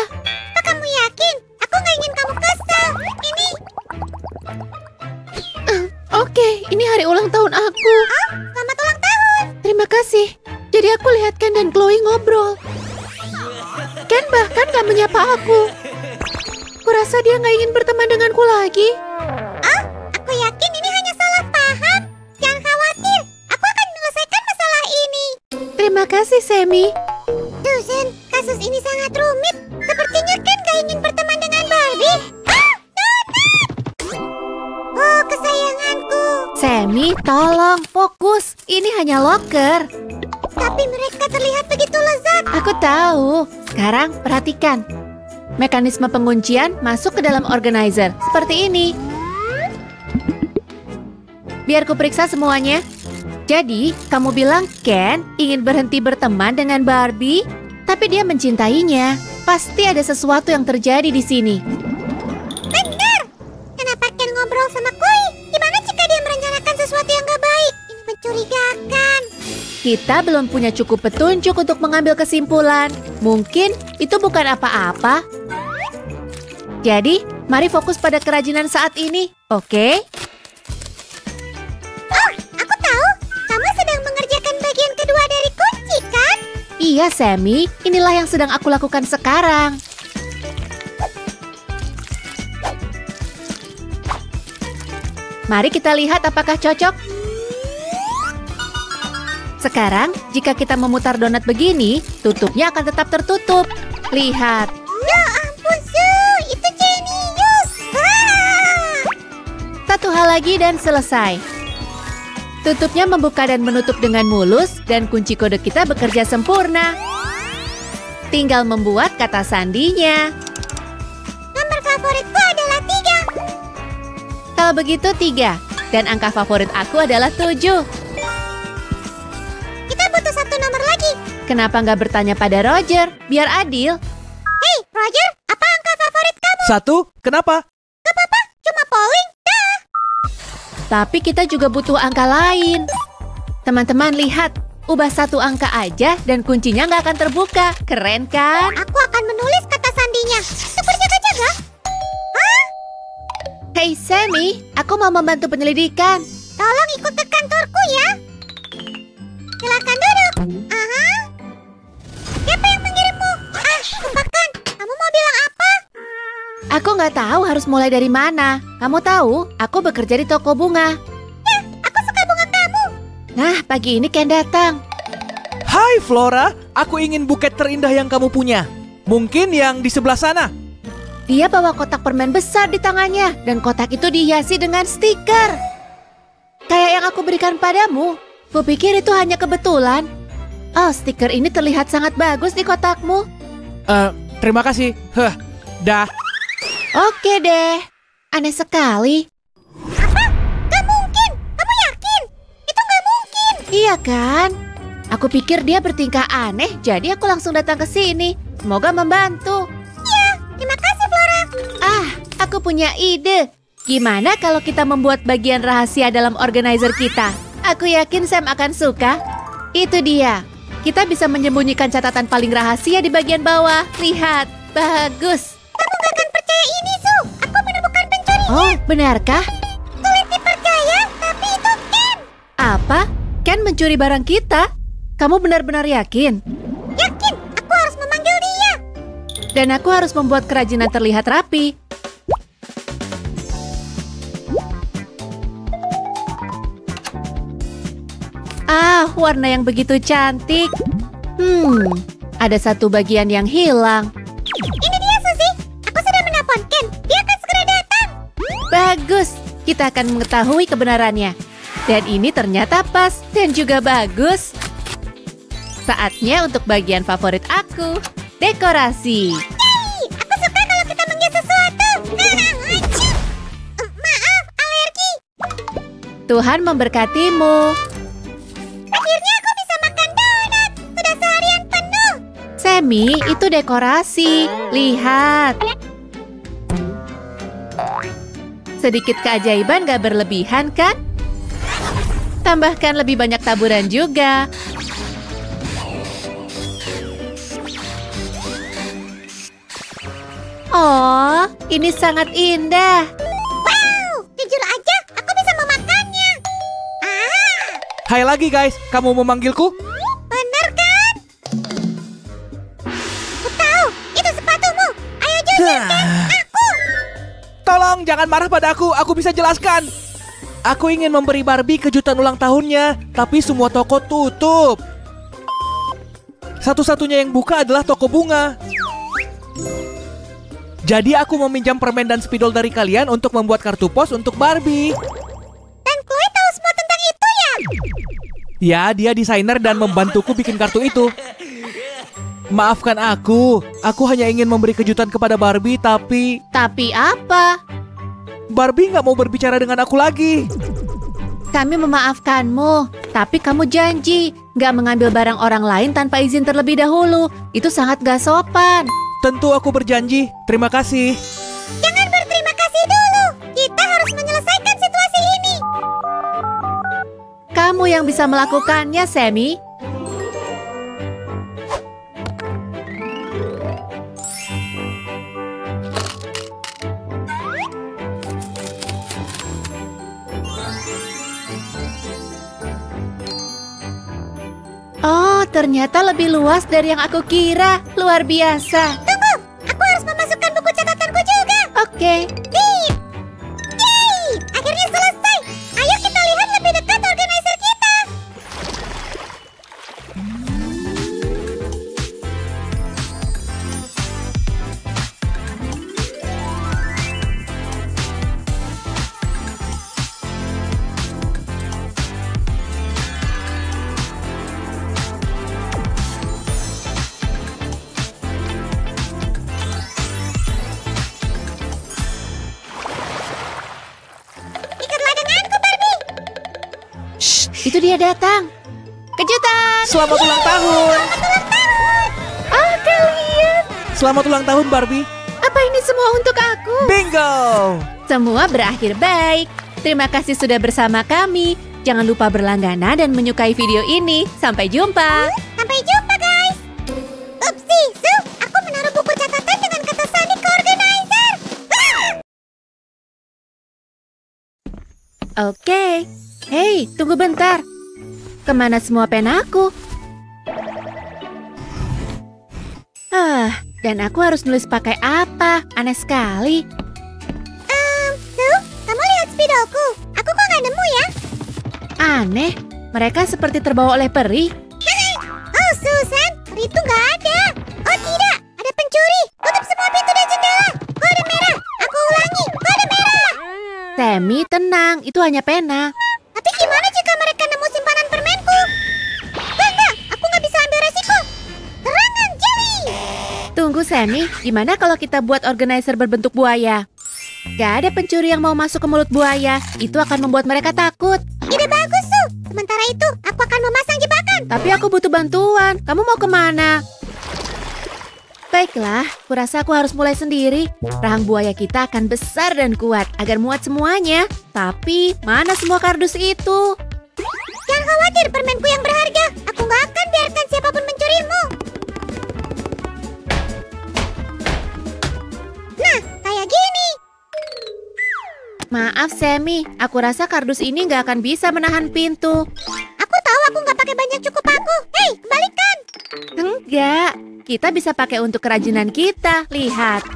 Apa kamu yakin? Aku nggak ingin kamu kesal. Ini... Oke, ini hari ulang tahun aku. Oh, selamat ulang tahun. Terima kasih. Jadi aku lihat Ken dan Chloe ngobrol. Ken bahkan gak menyapa aku. Kurasa dia gak ingin berteman denganku lagi. Oh, aku yakin ini hanya salah paham. Jangan khawatir, aku akan menyelesaikan masalah ini. Terima kasih, Sammy. Susan, kasus ini sangat rumit. Sepertinya Ken gak ingin berteman dengan Barbie. Ah, donat! Oh, kesayanganku. Sammy, tolong fokus. Ini hanya loker. Tapi mereka terlihat begitu lezat. Aku tahu. Sekarang perhatikan. Mekanisme penguncian masuk ke dalam organizer. Seperti ini. Biar ku periksa semuanya. Jadi, kamu bilang Ken ingin berhenti berteman dengan Barbie, tapi dia mencintainya. Pasti ada sesuatu yang terjadi di sini. Benar. Kenapa Ken ngobrol sama Chloe? Gimana jika dia merencanakan sesuatu yang gak baik? Ini mencurigakan. Kita belum punya cukup petunjuk untuk mengambil kesimpulan. Mungkin itu bukan apa-apa. Jadi, mari fokus pada kerajinan saat ini, oke? Oh, aku tahu. Kamu sedang mengerjakan bagian kedua dari kunci, kan? Iya, Sammy. Inilah yang sedang aku lakukan sekarang. Mari kita lihat apakah cocok. Sekarang, jika kita memutar donat begini, tutupnya akan tetap tertutup. Lihat. Ya ampun, Su. Itu jenius. Ah! Satu hal lagi dan selesai. Tutupnya membuka dan menutup dengan mulus dan kunci kode kita bekerja sempurna. Tinggal membuat kata sandinya. Nomor favoritku adalah 3. Kalau begitu 3. Dan angka favorit aku adalah 7. Kita butuh satu nomor lagi. Kenapa nggak bertanya pada Roger? Biar adil. Hei, Roger, apa angka favorit kamu? 1, kenapa? Gak apa-apa, cuma polling. Dah. Tapi kita juga butuh angka lain. Teman-teman lihat. Ubah satu angka aja dan kuncinya nggak akan terbuka. Keren kan? Aku akan menulis kata sandinya. Untuk berjaga-jaga. Hah? Hey Sammy, aku mau membantu penyelidikan. Tolong ikut ke kantorku ya. Silakan duduk. Aha. Siapa yang mengirimmu? Ah, lupakan. Kamu mau bilang apa? Aku nggak tahu harus mulai dari mana. Kamu tahu, aku bekerja di toko bunga. Ya, aku suka bunga kamu. Nah, pagi ini Ken datang. Hai Flora, aku ingin buket terindah yang kamu punya. Mungkin yang di sebelah sana. Dia bawa kotak permen besar di tangannya, dan kotak itu dihiasi dengan stiker. Kayak yang aku berikan padamu. Kupikir itu hanya kebetulan. Oh, stiker ini terlihat sangat bagus di kotakmu. Terima kasih. Dah. Oke deh. Aneh sekali. Apa? Gak mungkin. Kamu yakin? Itu gak mungkin. Iya kan? Aku pikir dia bertingkah aneh, jadi aku langsung datang ke sini. Semoga membantu. Ya, terima kasih Flora. Ah, aku punya ide. Gimana kalau kita membuat bagian rahasia dalam organizer kita? Aku yakin Sam akan suka. Itu dia. Kita bisa menyembunyikan catatan paling rahasia di bagian bawah. Lihat, bagus. Kamu gak akan percaya ini, Su. Aku menemukan pencurinya. Oh, benarkah? Sulit dipercaya, tapi itu Ken. Apa? Ken mencuri barang kita? Kamu benar-benar yakin? Yakin, aku harus memanggil dia. Dan aku harus membuat kerajinan terlihat rapi. Ah, warna yang begitu cantik. Ada satu bagian yang hilang. Ini dia, Suzy. Aku sudah menelpon Ken. Bagus, kita akan mengetahui kebenarannya. Dan ini ternyata pas dan juga bagus. Saatnya untuk bagian favorit aku, dekorasi. Yeay, aku suka kalau kita menghias sesuatu. Hancur. Maaf, alergi. Tuhan memberkatimu. Akhirnya aku bisa makan donat. Sudah seharian penuh. Sammy, itu dekorasi. Lihat. Sedikit keajaiban gak berlebihan kan? Tambahkan lebih banyak taburan juga. Oh, ini sangat indah. Wow, jujur aja, aku bisa memakannya. Hai lagi guys, kamu memanggilku? Bener kan? Aku tahu, itu sepatumu. Ayo jujur kan, aku. Tolong jangan marah pada aku bisa jelaskan. Aku ingin memberi Barbie kejutan ulang tahunnya, tapi semua toko tutup. Satu-satunya yang buka adalah toko bunga. Jadi aku meminjam permen dan spidol dari kalian untuk membuat kartu pos untuk Barbie. Dan Chloe tahu semua tentang itu ya? Ya, dia desainer dan membantuku bikin kartu itu. Maafkan aku hanya ingin memberi kejutan kepada Barbie, tapi Tapi apa? Barbie nggak mau berbicara dengan aku lagi. Kami memaafkanmu, tapi kamu janji nggak mengambil barang orang lain tanpa izin terlebih dahulu. Itu sangat gak sopan. Tentu aku berjanji. Terima kasih. Jangan berterima kasih dulu. Kita harus menyelesaikan situasi ini. Kamu yang bisa melakukannya, Sammy. Oh, ternyata lebih luas dari yang aku kira. Luar biasa. Tunggu, aku harus memasukkan buku catatanku juga. Oke. Bip. Yeay, akhirnya selesai. Ayo kita lihat lebih dekat organizer kita. Ikutlah denganku, Barbie. Itu dia datang. Kejutan. Selamat ulang tahun. Ah, kalian. Selamat ulang tahun Barbie. Apa ini semua untuk aku? Bingo. Semua berakhir baik. Terima kasih sudah bersama kami. Jangan lupa berlangganan dan menyukai video ini. Sampai jumpa. Sampai jumpa, guys. Upsi, Su, aku menaruh buku catatan dengan kata sandi ke organizer. Oke. Hei, tunggu bentar. Kemana semua penaku? Dan aku harus nulis pakai apa? Aneh sekali. Su, kamu lihat spidolku. Aku kok nggak nemu ya? Aneh, mereka seperti terbawa oleh peri. Oh, Susan, itu nggak ada. Oh tidak, ada pencuri. Tutup semua pintu dan jendela. Kode merah. Aku ulangi, kode merah. Sammy, tenang, itu hanya pena. Tapi gimana jika mereka nemu simpanan permenku? Enggak, aku nggak bisa ambil resiko. Serangan jelly. Tunggu, Sammy, gimana kalau kita buat organizer berbentuk buaya? Gak ada pencuri yang mau masuk ke mulut buaya. Itu akan membuat mereka takut. Ide bagus, Su. Sementara itu, aku akan memasang jebakan. Tapi aku butuh bantuan. Kamu mau kemana? Baiklah, kurasa aku harus mulai sendiri. Rahang buaya kita akan besar dan kuat agar muat semuanya. Tapi, mana semua kardus itu? Jangan khawatir, permenku yang berharga. Aku nggak akan biarkan siapapun mencurimu. Nah, kayak gini. Maaf, Sammy. Aku rasa kardus ini nggak akan bisa menahan pintu. Aku tahu aku nggak pakai banyak cukup paku. Hei, kembalikan. Enggak, kita bisa pakai untuk kerajinan kita. Lihat.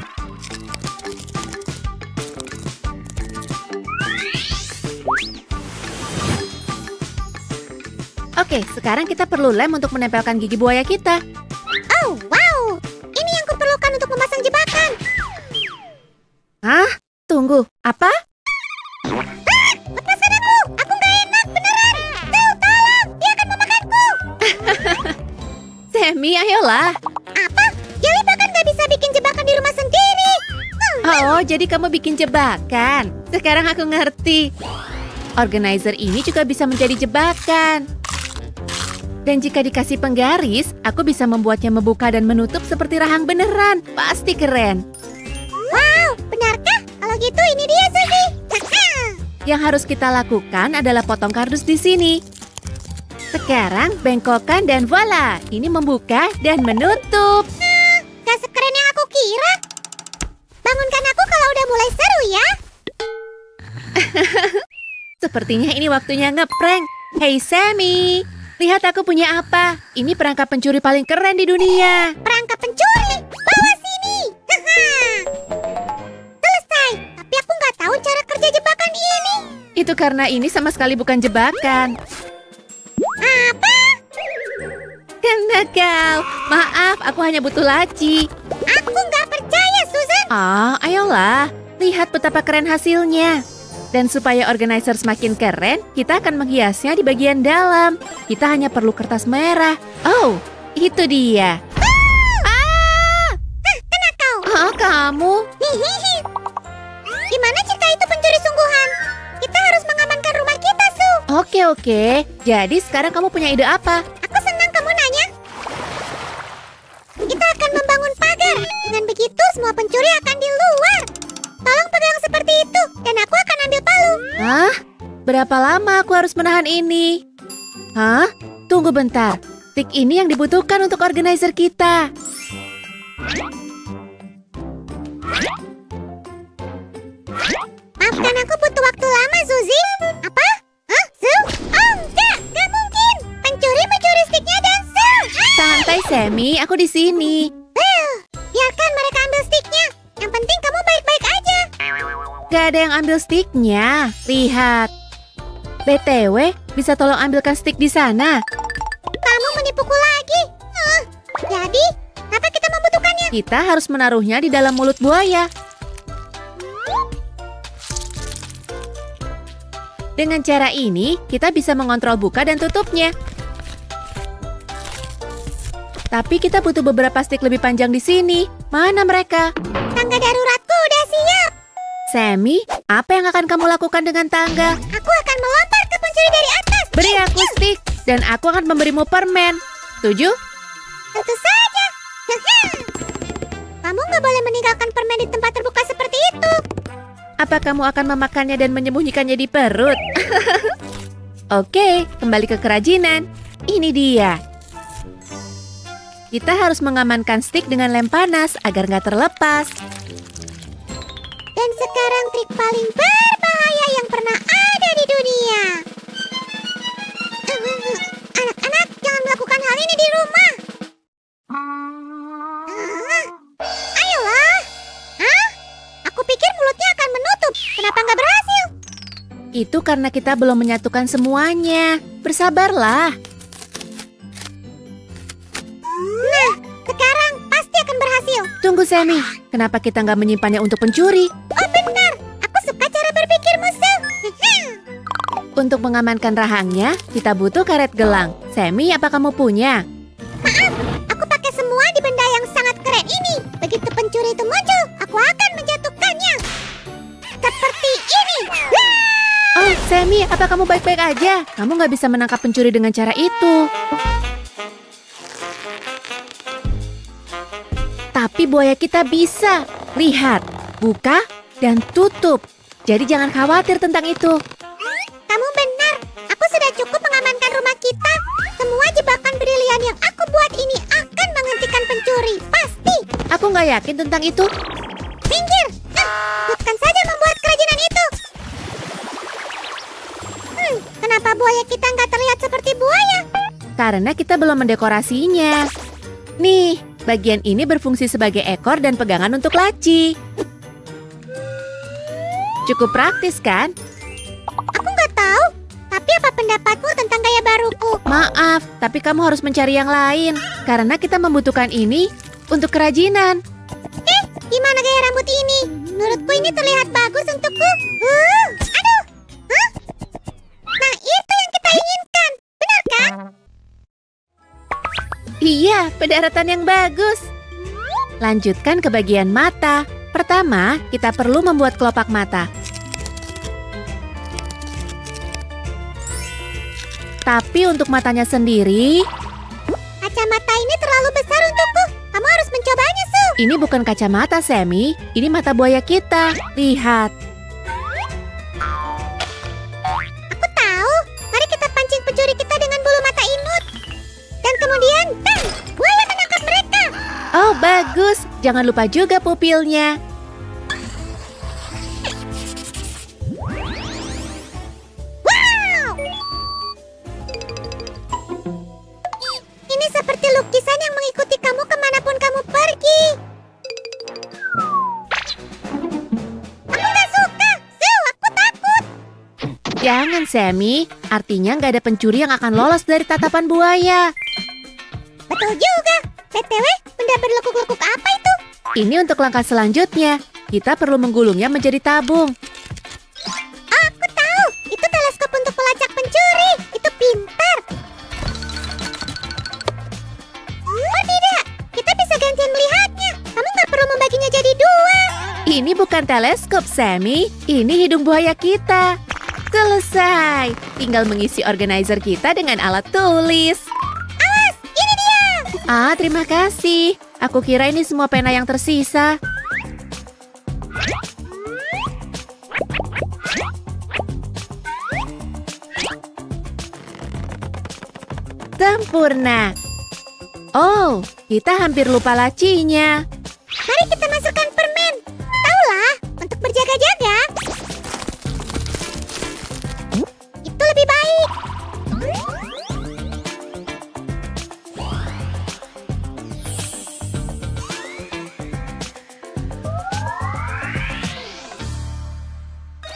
Oke, sekarang kita perlu lem untuk menempelkan gigi buaya kita. Oh, wow. Ini yang kuperlukan untuk memasang jebakan. Hah? Tunggu, apa? Sammy, ayolah. Apa? Jelly bahkan gak bisa bikin jebakan di rumah sendiri. Oh, jadi kamu bikin jebakan. Sekarang aku ngerti. Organizer ini juga bisa menjadi jebakan. Dan jika dikasih penggaris, aku bisa membuatnya membuka dan menutup seperti rahang beneran. Pasti keren. Wow, benarkah? Kalau gitu ini dia, Suzy. Yang harus kita lakukan adalah potong kardus di sini. Sekarang bengkokkan dan voila, ini membuka dan menutup. Gak sekeren yang aku kira. Bangunkan aku kalau udah mulai seru ya. Sepertinya ini waktunya ngeprank. Hey Sammy, lihat aku punya apa. Ini perangkap pencuri paling keren di dunia. Perangkap pencuri, bawa sini. Selesai, tapi aku nggak tahu cara kerja jebakan ini. Itu karena ini sama sekali bukan jebakan. Apa? Kena kau. Maaf, aku hanya butuh laci. Aku nggak percaya, Susan. Ayolah. Lihat betapa keren hasilnya. Dan supaya organizer semakin keren, kita akan menghiasnya di bagian dalam. Kita hanya perlu kertas merah. Oh, itu dia. Kena kau. Kamu? Hihihi. Gimana jika itu pencuri sungguhan? Kita harus mengamankan rumah kita, Su. Oke. Jadi sekarang kamu punya ide apa? Aku senang kamu nanya. Kita akan membangun pagar. Dengan begitu semua pencuri akan di luar. Tolong pegang seperti itu, dan aku akan ambil palu. Hah? Berapa lama aku harus menahan ini? Hah? Tunggu bentar. Stick ini yang dibutuhkan untuk organizer kita. Maafkan aku butuh waktu lama, Suzy. Apa? Hah? Su? Oh, enggak mungkin. Pencuri mencuri sticknya dan Su. Santai, Sammy. Aku di sini. Biarkan mereka ambil sticknya. Yang penting kamu baik-baik aja. Gak ada yang ambil sticknya. Lihat. BTW, bisa tolong ambilkan stick di sana? Kamu menipuku lagi. Jadi, kenapa kita membutuhkannya? Kita harus menaruhnya di dalam mulut buaya. Dengan cara ini, kita bisa mengontrol buka dan tutupnya. Tapi kita butuh beberapa stick lebih panjang di sini. Mana mereka? Tangga daruratku udah siap. Sammy, apa yang akan kamu lakukan dengan tangga? Aku akan melompat ke pencuri dari atas. Beri aku stick, dan aku akan memberimu permen. Setuju? Tentu saja. Kamu nggak boleh meninggalkan permen di tempat terbuka seperti itu. Apa kamu akan memakannya dan menyembunyikannya di perut? Oke, kembali ke kerajinan. Ini dia. Kita harus mengamankan stick dengan lem panas agar nggak terlepas. Dan sekarang trik paling berbahaya yang pernah ada di dunia. Anak-anak, jangan melakukan hal ini di rumah. Ayolah. Hah? Aku pikir mulutnya akan menutup. Kenapa nggak berhasil? Itu karena kita belum menyatukan semuanya. Bersabarlah. Nah, sekarang pasti akan berhasil. Tunggu, Sammy. Kenapa kita nggak menyimpannya untuk pencuri? Oh benar, aku suka cara berpikirmu, Su. Untuk mengamankan rahangnya, kita butuh karet gelang. Sammy, apa kamu punya? Maaf, aku pakai semua di benda yang sangat keren ini. Begitu pencuri itu muncul, aku akan menjatuhkannya. Seperti ini. Oh, Sammy, apa kamu baik-baik aja? Kamu nggak bisa menangkap pencuri dengan cara itu. Tapi buaya kita bisa. Lihat, buka dan tutup. Jadi jangan khawatir tentang itu. Kamu benar, aku sudah cukup mengamankan rumah kita. Semua jebakan brilian yang aku buat ini akan menghentikan pencuri, pasti. Aku nggak yakin tentang itu. Minggir, lanjutkan saja membuat kerajinan itu. Kenapa buaya kita nggak terlihat seperti buaya? Karena kita belum mendekorasinya. Nih, bagian ini berfungsi sebagai ekor dan pegangan untuk laci. Cukup praktis, kan? Aku nggak tahu, tapi apa pendapatmu tentang gaya baruku? Maaf, tapi kamu harus mencari yang lain. Karena kita membutuhkan ini untuk kerajinan. Gimana gaya rambut ini? Menurutku ini terlihat bagus untukku. Aduh! Hah? Nah, itu yang kita inginkan. Benar kan? Iya, pendaratan yang bagus. Lanjutkan ke bagian mata. Pertama, kita perlu membuat kelopak mata. Tapi untuk matanya sendiri, Kacamata ini terlalu besar untukku. Kamu harus mencobanya, Su. ini bukan kacamata, Sammy. Ini mata buaya kita. Lihat. Aku tahu. Mari kita pancing pencuri kita dengan bulu mata imut. Dan kemudian, bang! Buaya menangkap mereka. Oh, bagus. Jangan lupa juga pupilnya. Wow! Ini seperti lukisan yang mengikuti kamu kemanapun kamu pergi. Aku nggak suka. Su, aku takut. Jangan, Sammy. Artinya nggak ada pencuri yang akan lolos dari tatapan buaya. Betul juga. BTW, benda berlekuk-lekuk apa itu? Ini untuk langkah selanjutnya. Kita perlu menggulungnya menjadi tabung. Aku tahu. Itu teleskop untuk pelacak pencuri. Itu pintar. Oh tidak, kita bisa gantian melihatnya. Kamu nggak perlu membaginya jadi dua. Ini bukan teleskop, Sammy. Ini hidung buaya kita. Selesai. Tinggal mengisi organizer kita dengan alat tulis. Awas, ini dia. Ah, terima kasih. Aku kira ini semua pena yang tersisa. Sempurna. Oh, kita hampir lupa lacinya. Mari kita masukkan permen. Taulah, untuk berjaga-jaga. Itu lebih baik.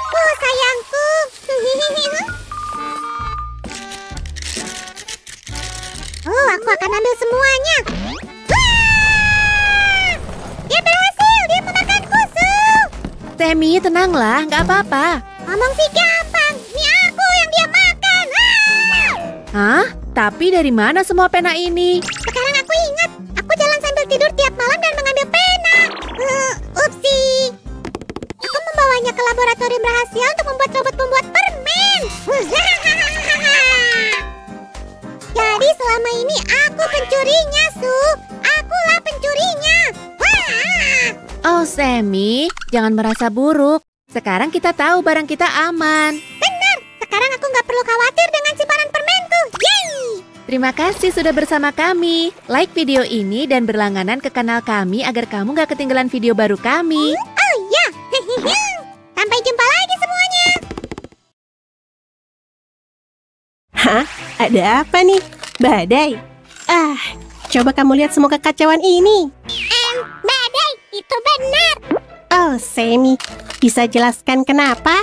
Oh, sayangku. Oh, aku akan ambil semuanya. Wah! Dia berhasil, dia memakanku, Su. Sammy, tenanglah, nggak apa-apa. Ngomong sih gampang, ini aku yang dia makan. Ah! Hah? Tapi dari mana semua pena ini? Sekarang aku ingat, aku jalan sambil tidur tiap malam dan mengambil pena. Upsi. Aku membawanya ke laboratorium rahasia untuk membuat robot pembuat permen. Jadi selama ini aku pencurinya, Su. Akulah pencurinya. Wah! Oh, Sammy, jangan merasa buruk. Sekarang kita tahu barang kita aman. Benar, sekarang aku nggak perlu khawatir dengan simpanan permenku. Yeay! Terima kasih sudah bersama kami. Like video ini dan berlangganan ke kanal kami agar kamu nggak ketinggalan video baru kami. Oh ya, sampai jumpa lagi semuanya. Hah? Ada apa nih? Badai? Coba kamu lihat semua kekacauan ini. Badai, itu benar. Oh, Sammy, bisa jelaskan kenapa?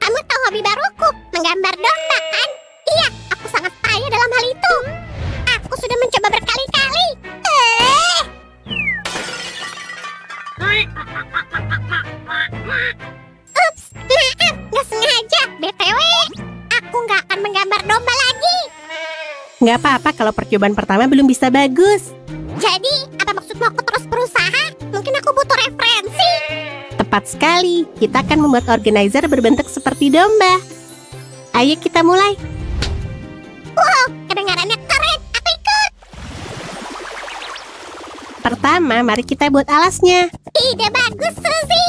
Kamu tahu hobi baruku, menggambar domba kan? Iya, aku sangat payah dalam hal itu. Aku sudah mencoba berkali-kali. Ups, maaf, nggak sengaja. BTW, aku nggak akan menggambar domba lagi. Nggak apa-apa kalau percobaan pertama belum bisa bagus. Jadi, apa maksudmu aku terus berusaha? Mungkin aku butuh referensi. Tepat sekali, kita akan membuat organizer berbentuk seperti domba. Ayo kita mulai. Wow, kedengarannya keren. Aku ikut. Pertama, mari kita buat alasnya. Ide bagus, Suzy.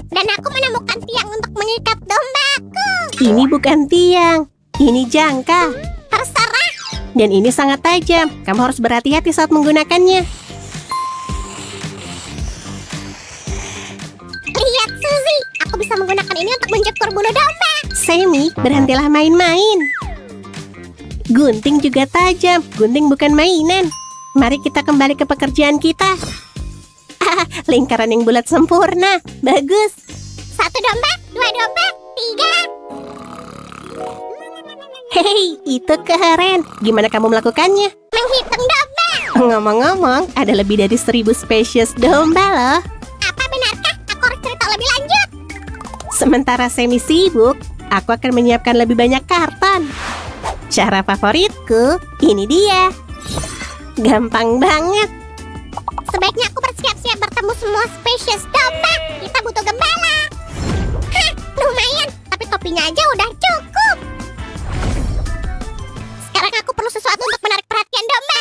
Dan aku menemukan tiang untuk mengikat dombaku. Ini bukan tiang, ini jangka. Terserah. Dan ini sangat tajam. Kamu harus berhati-hati saat menggunakannya. Lihat, Suzy. Aku bisa menggunakan ini untuk menjekur bulu domba. Sammy, berhentilah main-main. Gunting juga tajam. Gunting bukan mainan. Mari kita kembali ke pekerjaan kita. Lingkaran yang bulat sempurna. Bagus. 1 domba, 2 domba, 3. Hei, itu keren. Gimana kamu melakukannya? Menghitung domba. Ngomong-ngomong, ada lebih dari 1000 spesies domba loh. Apa benarkah? Aku harus cerita lebih lanjut. Sementara Sammy sibuk, aku akan menyiapkan lebih banyak karton. Cara favoritku, ini dia. gampang banget. Sebaiknya aku bersiap-siap bertemu semua spesies domba. Kita butuh gembala. Hah, lumayan. Tapi topinya aja udah cukup. Sekarang aku perlu sesuatu untuk menarik perhatian domba.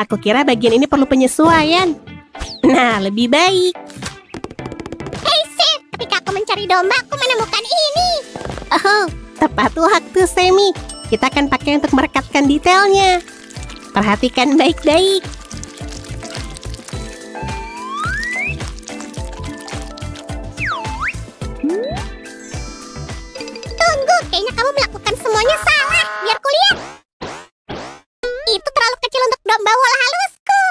Aku kira bagian ini perlu penyesuaian. Nah, lebih baik. Hei, Sir. Ketika aku mencari domba, aku menemukan ini. Oh, tepat waktu, Semi. Kita akan pakai untuk merekatkan detailnya. Perhatikan baik-baik. Tunggu, kayaknya kamu melakukan semuanya salah. Biar kulihat. Itu terlalu kecil untuk domba wool halusku.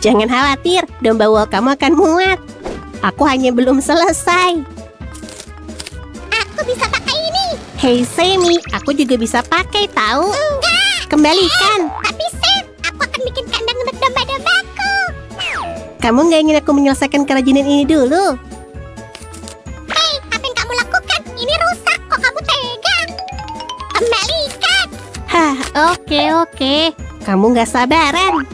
Jangan khawatir, domba wool kamu akan muat. Aku hanya belum selesai. Aku bisa pakai ini. Hei Semi, aku juga bisa pakai tahu. Enggak. Kembalikan. Tapi Sir, aku akan bikin kandang untuk domba-dombaku. Kamu nggak ingin aku menyelesaikan kerajinan ini dulu? Hei, apa yang kamu lakukan? Ini rusak, kok kamu tega? Kembalikan. Hah, oke. Kamu nggak sabaran.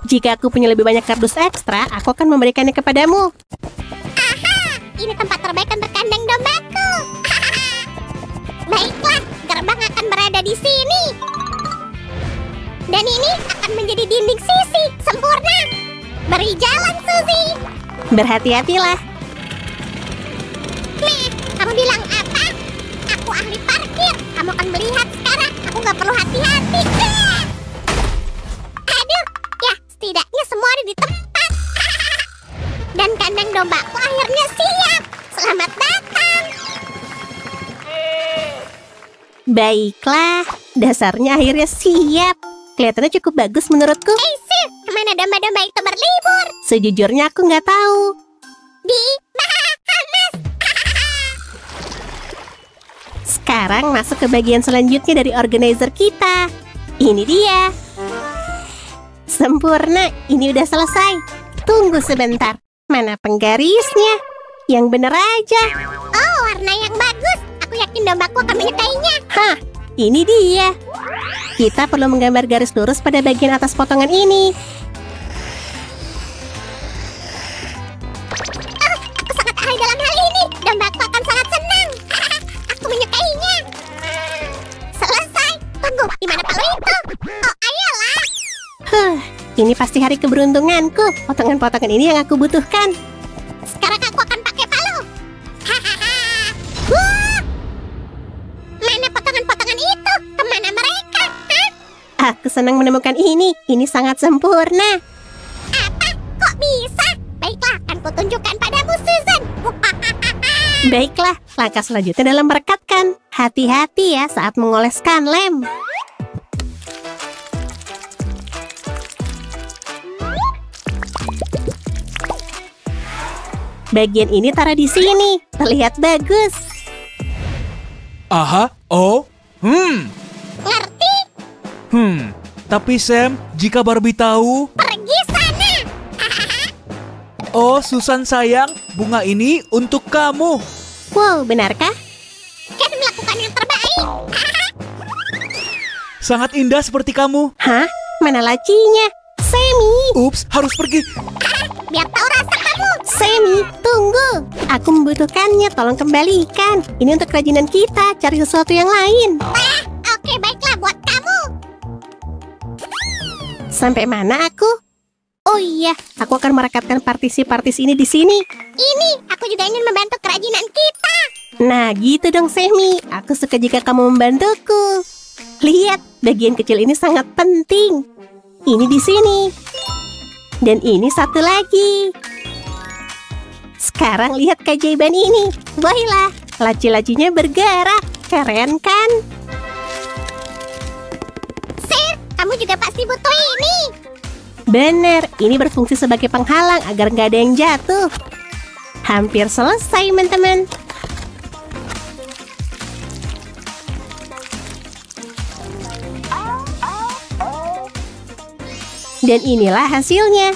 Jika aku punya lebih banyak kardus ekstra, aku akan memberikannya kepadamu. Aha, ini tempat terbaik untuk kandang dombaku. Baiklah, gerbang akan berada di sini. Dan ini akan menjadi dinding sisi, sempurna. Beri jalan, Suzy. Berhati-hatilah. Nih, kamu bilang apa? Aku ahli parkir. Kamu akan melihat sekarang. Aku nggak perlu hati-hati. Aduh, ya setidaknya semua ada di tempat. Dan kandang dombaku akhirnya siap. Selamat datang. Baiklah, dasarnya akhirnya siap. Kelihatannya cukup bagus menurutku. Hey, Sir, kemana domba-domba itu berlibur? Sejujurnya aku nggak tahu. Di Bahamas. Sekarang masuk ke bagian selanjutnya dari organizer kita. Ini dia. Sempurna, ini udah selesai. Tunggu sebentar. Mana penggarisnya? Yang bener aja. Oh, warna yang bagus. Aku yakin dombaku akan menyukainya. Hah, ini dia. Kita perlu menggambar garis lurus pada bagian atas potongan ini. Aku sangat ahli dalam hal ini. Dombaku akan sangat senang. Aku menyukainya. Selesai. Tunggu, di mana palu itu? Oh, ayolah. Ini pasti hari keberuntunganku. Potongan-potongan ini yang aku butuhkan. Sekarang aku akan pakai palu. Wah! Mana potongan-potongan itu? Kemana mereka? Hah? Aku senang menemukan ini. Ini sangat sempurna. Apa? Kok bisa? Baiklah, akan kutunjukkan padamu, Susan. Baiklah, langkah selanjutnya dalam merekatkan. Hati-hati ya saat mengoleskan lem. Bagian ini taruh di sini. Terlihat bagus. Aha, oh, Ngerti? Tapi Sam, jika Barbie tahu, Pergi sana. oh Susan sayang, bunga ini untuk kamu. Wow, benarkah? Ken melakukan yang terbaik. Sangat indah seperti kamu. Hah? Mana lacinya? Semi! Ups, harus pergi. Biar tahu rasa kamu. Semi, tunggu. Aku membutuhkannya, tolong kembalikan. Ini untuk kerajinan kita, cari sesuatu yang lain. Oke, baiklah buat kamu. Sampai mana aku? Oh iya, aku akan merekatkan partisi-partisi ini di sini. Ini, aku juga ingin membantu kerajinan kita. Nah, gitu dong Semi. Aku suka jika kamu membantuku. Lihat, bagian kecil ini sangat penting. Ini di sini. Dan ini satu lagi. Sekarang lihat keajaiban ini. Baiklah, laci-lacinya bergerak. Keren kan? Sir, kamu juga pasti butuh ini. Bener, ini berfungsi sebagai penghalang agar nggak ada yang jatuh. Hampir selesai, teman-teman. Dan inilah hasilnya.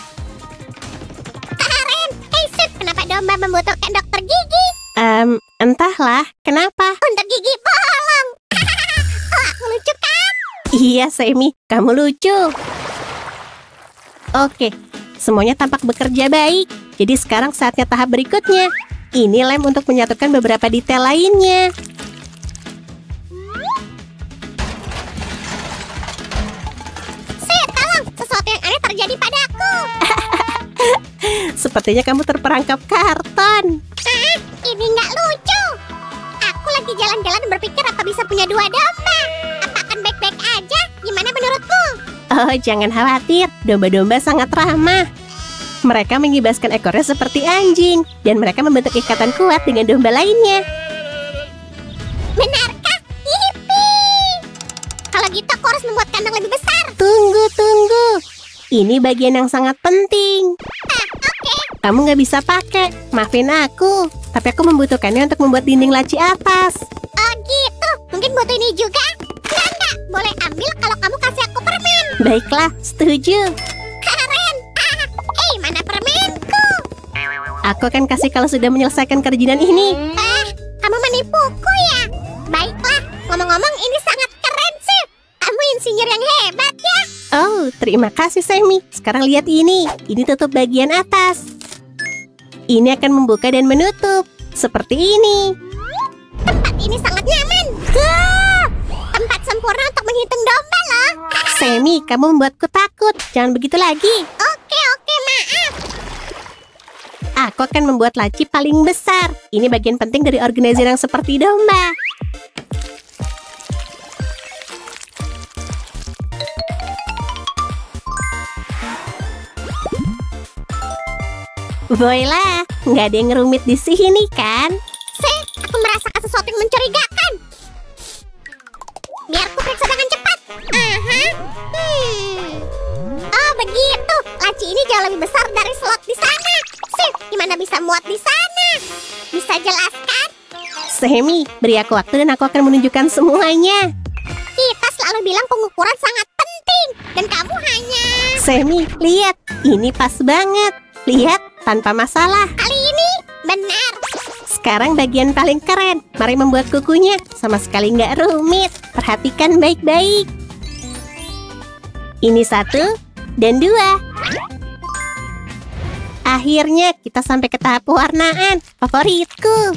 Keren. Hey, Sir, kenapa domba membutuhkan dokter gigi? Entahlah, kenapa? Untuk gigi bolong. Oh, aku lucu Iya, Semi, kamu lucu. Oke, semuanya tampak bekerja baik. Jadi sekarang saatnya tahap berikutnya. Ini lem untuk menyatukan beberapa detail lainnya. Tolong, sesuatu yang aneh terjadi padaku. Sepertinya kamu terperangkap karton. Ini nggak lucu. Aku lagi jalan-jalan berpikir apa bisa punya 2 domba. Apa akan baik-baik aja? Gimana menurutmu? Oh, jangan khawatir. Domba-domba sangat ramah. Mereka mengibaskan ekornya seperti anjing. Dan mereka membentuk ikatan kuat dengan domba lainnya. Benarkah? Yippee! Kalau gitu aku harus membuat kandang lebih besar. Tunggu. Ini bagian yang sangat penting. Kamu nggak bisa pakai. Maafin aku. Tapi aku membutuhkannya untuk membuat dinding laci atas. Oh gitu, mungkin butuh ini juga. Enggak, boleh ambil kalau kamu kasih aku permen. Baiklah, setuju. Keren. Mana permenku? Aku akan kasih kalau sudah menyelesaikan kerajinan ini. Kamu menipuku ya? Baiklah, ngomong-ngomong ini sangat keren sih. Kamu insinyur yang hebat ya. Oh, terima kasih, Semi. Sekarang lihat ini. Ini tutup bagian atas. Ini akan membuka dan menutup. Seperti ini. Tempat ini sangat nyaman. Tempat sempurna untuk menghitung domba loh. Semi, kamu membuatku takut. Jangan begitu lagi. Oke, maaf. Aku akan membuat laci paling besar. Ini bagian penting dari organizer yang seperti domba. Voila, nggak ada yang ngerumit di sini kan? Aku merasakan sesuatu yang mencurigakan. Biar ku periksa dengan cepat. Oh begitu, laci ini jauh lebih besar dari slot di sana. Gimana bisa muat di sana? Bisa jelaskan? Semi, beri aku waktu dan aku akan menunjukkan semuanya. Kita selalu bilang pengukuran sangat penting. Dan kamu hanya... Semi, lihat, ini pas banget. Lihat, tanpa masalah. Kali ini benar. Sekarang bagian paling keren. Mari membuat kukunya. Sama sekali nggak rumit. Perhatikan baik-baik. Ini 1 dan 2. Akhirnya kita sampai ke tahap pewarnaan. Favoritku.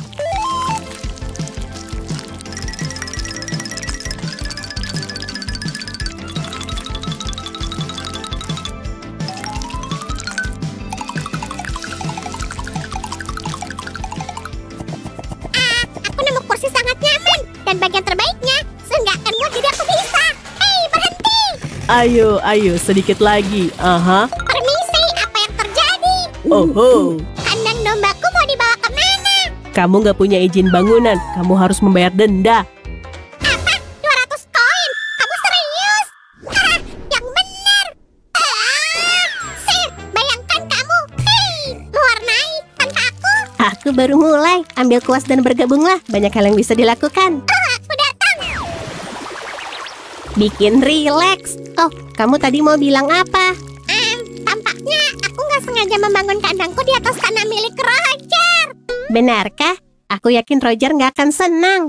Kursi sangat nyaman. Dan bagian terbaiknya, seenggak akan muat jadi aku bisa. Hei, berhenti. Ayo, sedikit lagi. Permisi, apa yang terjadi? Oh. Kandang dombaku mau dibawa kemana? Kamu nggak punya izin bangunan. Kamu harus membayar denda. Apa? 200 koin? Kamu serius? Yang benar. Bayangkan kamu. Hei, mewarnai tanpa aku. Aku baru mulai. Ambil kuas dan bergabunglah. Banyak hal yang bisa dilakukan. Aku datang. Bikin rileks. Oh, kamu tadi mau bilang apa? Tampaknya aku nggak sengaja membangun kandangku di atas tanah milik Roger. Benarkah? Aku yakin Roger nggak akan senang.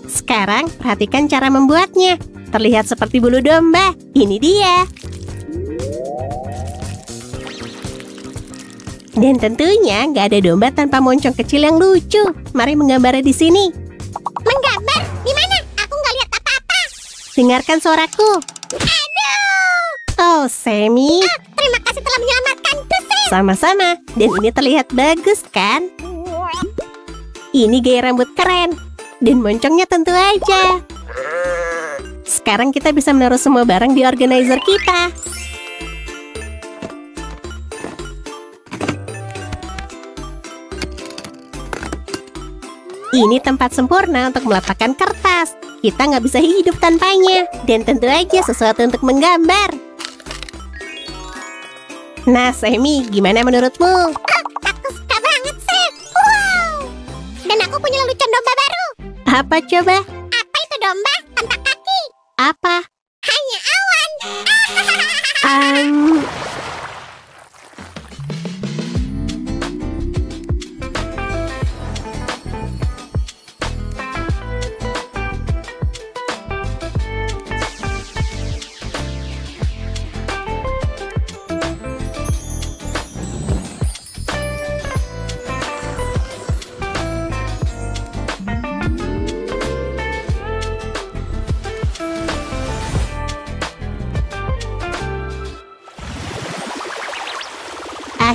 Sekarang, perhatikan cara membuatnya. Terlihat seperti bulu domba. Ini dia. Dan tentunya nggak ada domba tanpa moncong kecil yang lucu. Mari menggambarnya di sini. Menggambar? Di mana? Aku nggak lihat apa-apa. Dengarkan suaraku. Aduh. Oh, Semi. Terima kasih telah menyelamatkanku, Sam. Sama-sama. Dan ini terlihat bagus, kan? Ini gaya rambut keren. Dan moncongnya tentu aja. Sekarang kita bisa menaruh semua barang di organizer kita. Ini tempat sempurna untuk meletakkan kertas. Kita nggak bisa hidup tanpanya. Dan tentu aja sesuatu untuk menggambar. Nah, Semi, gimana menurutmu? Aku suka banget, Sam. Wow. Dan aku punya lelucon domba baru. Apa coba? Apa itu domba tanpa kaki? Apa? Hanya awan.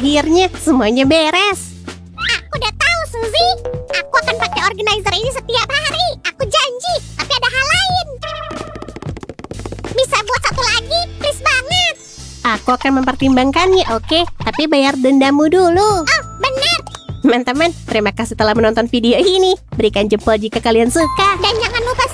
Akhirnya semuanya beres. Aku udah tahu, Suzy. Aku akan pakai organizer ini setiap hari. Aku janji. Tapi ada hal lain. Bisa buat satu lagi? Please banget. Aku akan mempertimbangkannya, oke? Tapi bayar dendamu dulu. Oh, benar. Teman-teman, terima kasih telah menonton video ini. Berikan jempol jika kalian suka. Dan jangan lupa